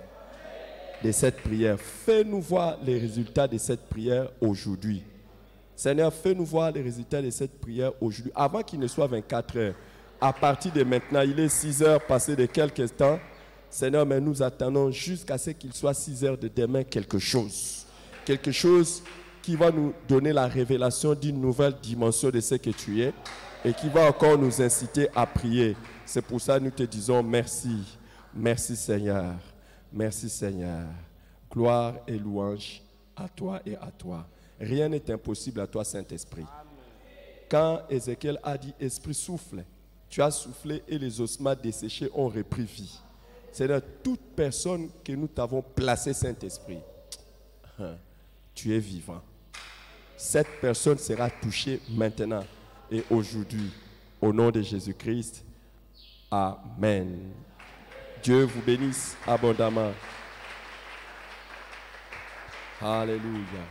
de cette prière. Fais-nous voir les résultats de cette prière aujourd'hui. Seigneur, fais-nous voir les résultats de cette prière aujourd'hui. Avant qu'il ne soit 24 heures, à partir de maintenant, il est 6 heures passées de quelques temps. Seigneur, mais nous attendons jusqu'à ce qu'il soit 6 heures de demain quelque chose. Quelque chose qui va nous donner la révélation d'une nouvelle dimension de ce que tu es et qui va encore nous inciter à prier. C'est pour ça que nous te disons merci. Merci Seigneur. Merci Seigneur. Gloire et louange à toi et à toi. Rien n'est impossible à toi, Saint-Esprit. Quand Ézéchiel a dit, Esprit souffle, tu as soufflé et les ossements desséchés ont repris vie. C'est-à-dire, toute personne que nous t'avons placée, Saint-Esprit, tu es vivant. Cette personne sera touchée maintenant et aujourd'hui, au nom de Jésus-Christ. Amen. Dieu vous bénisse abondamment. Alléluia.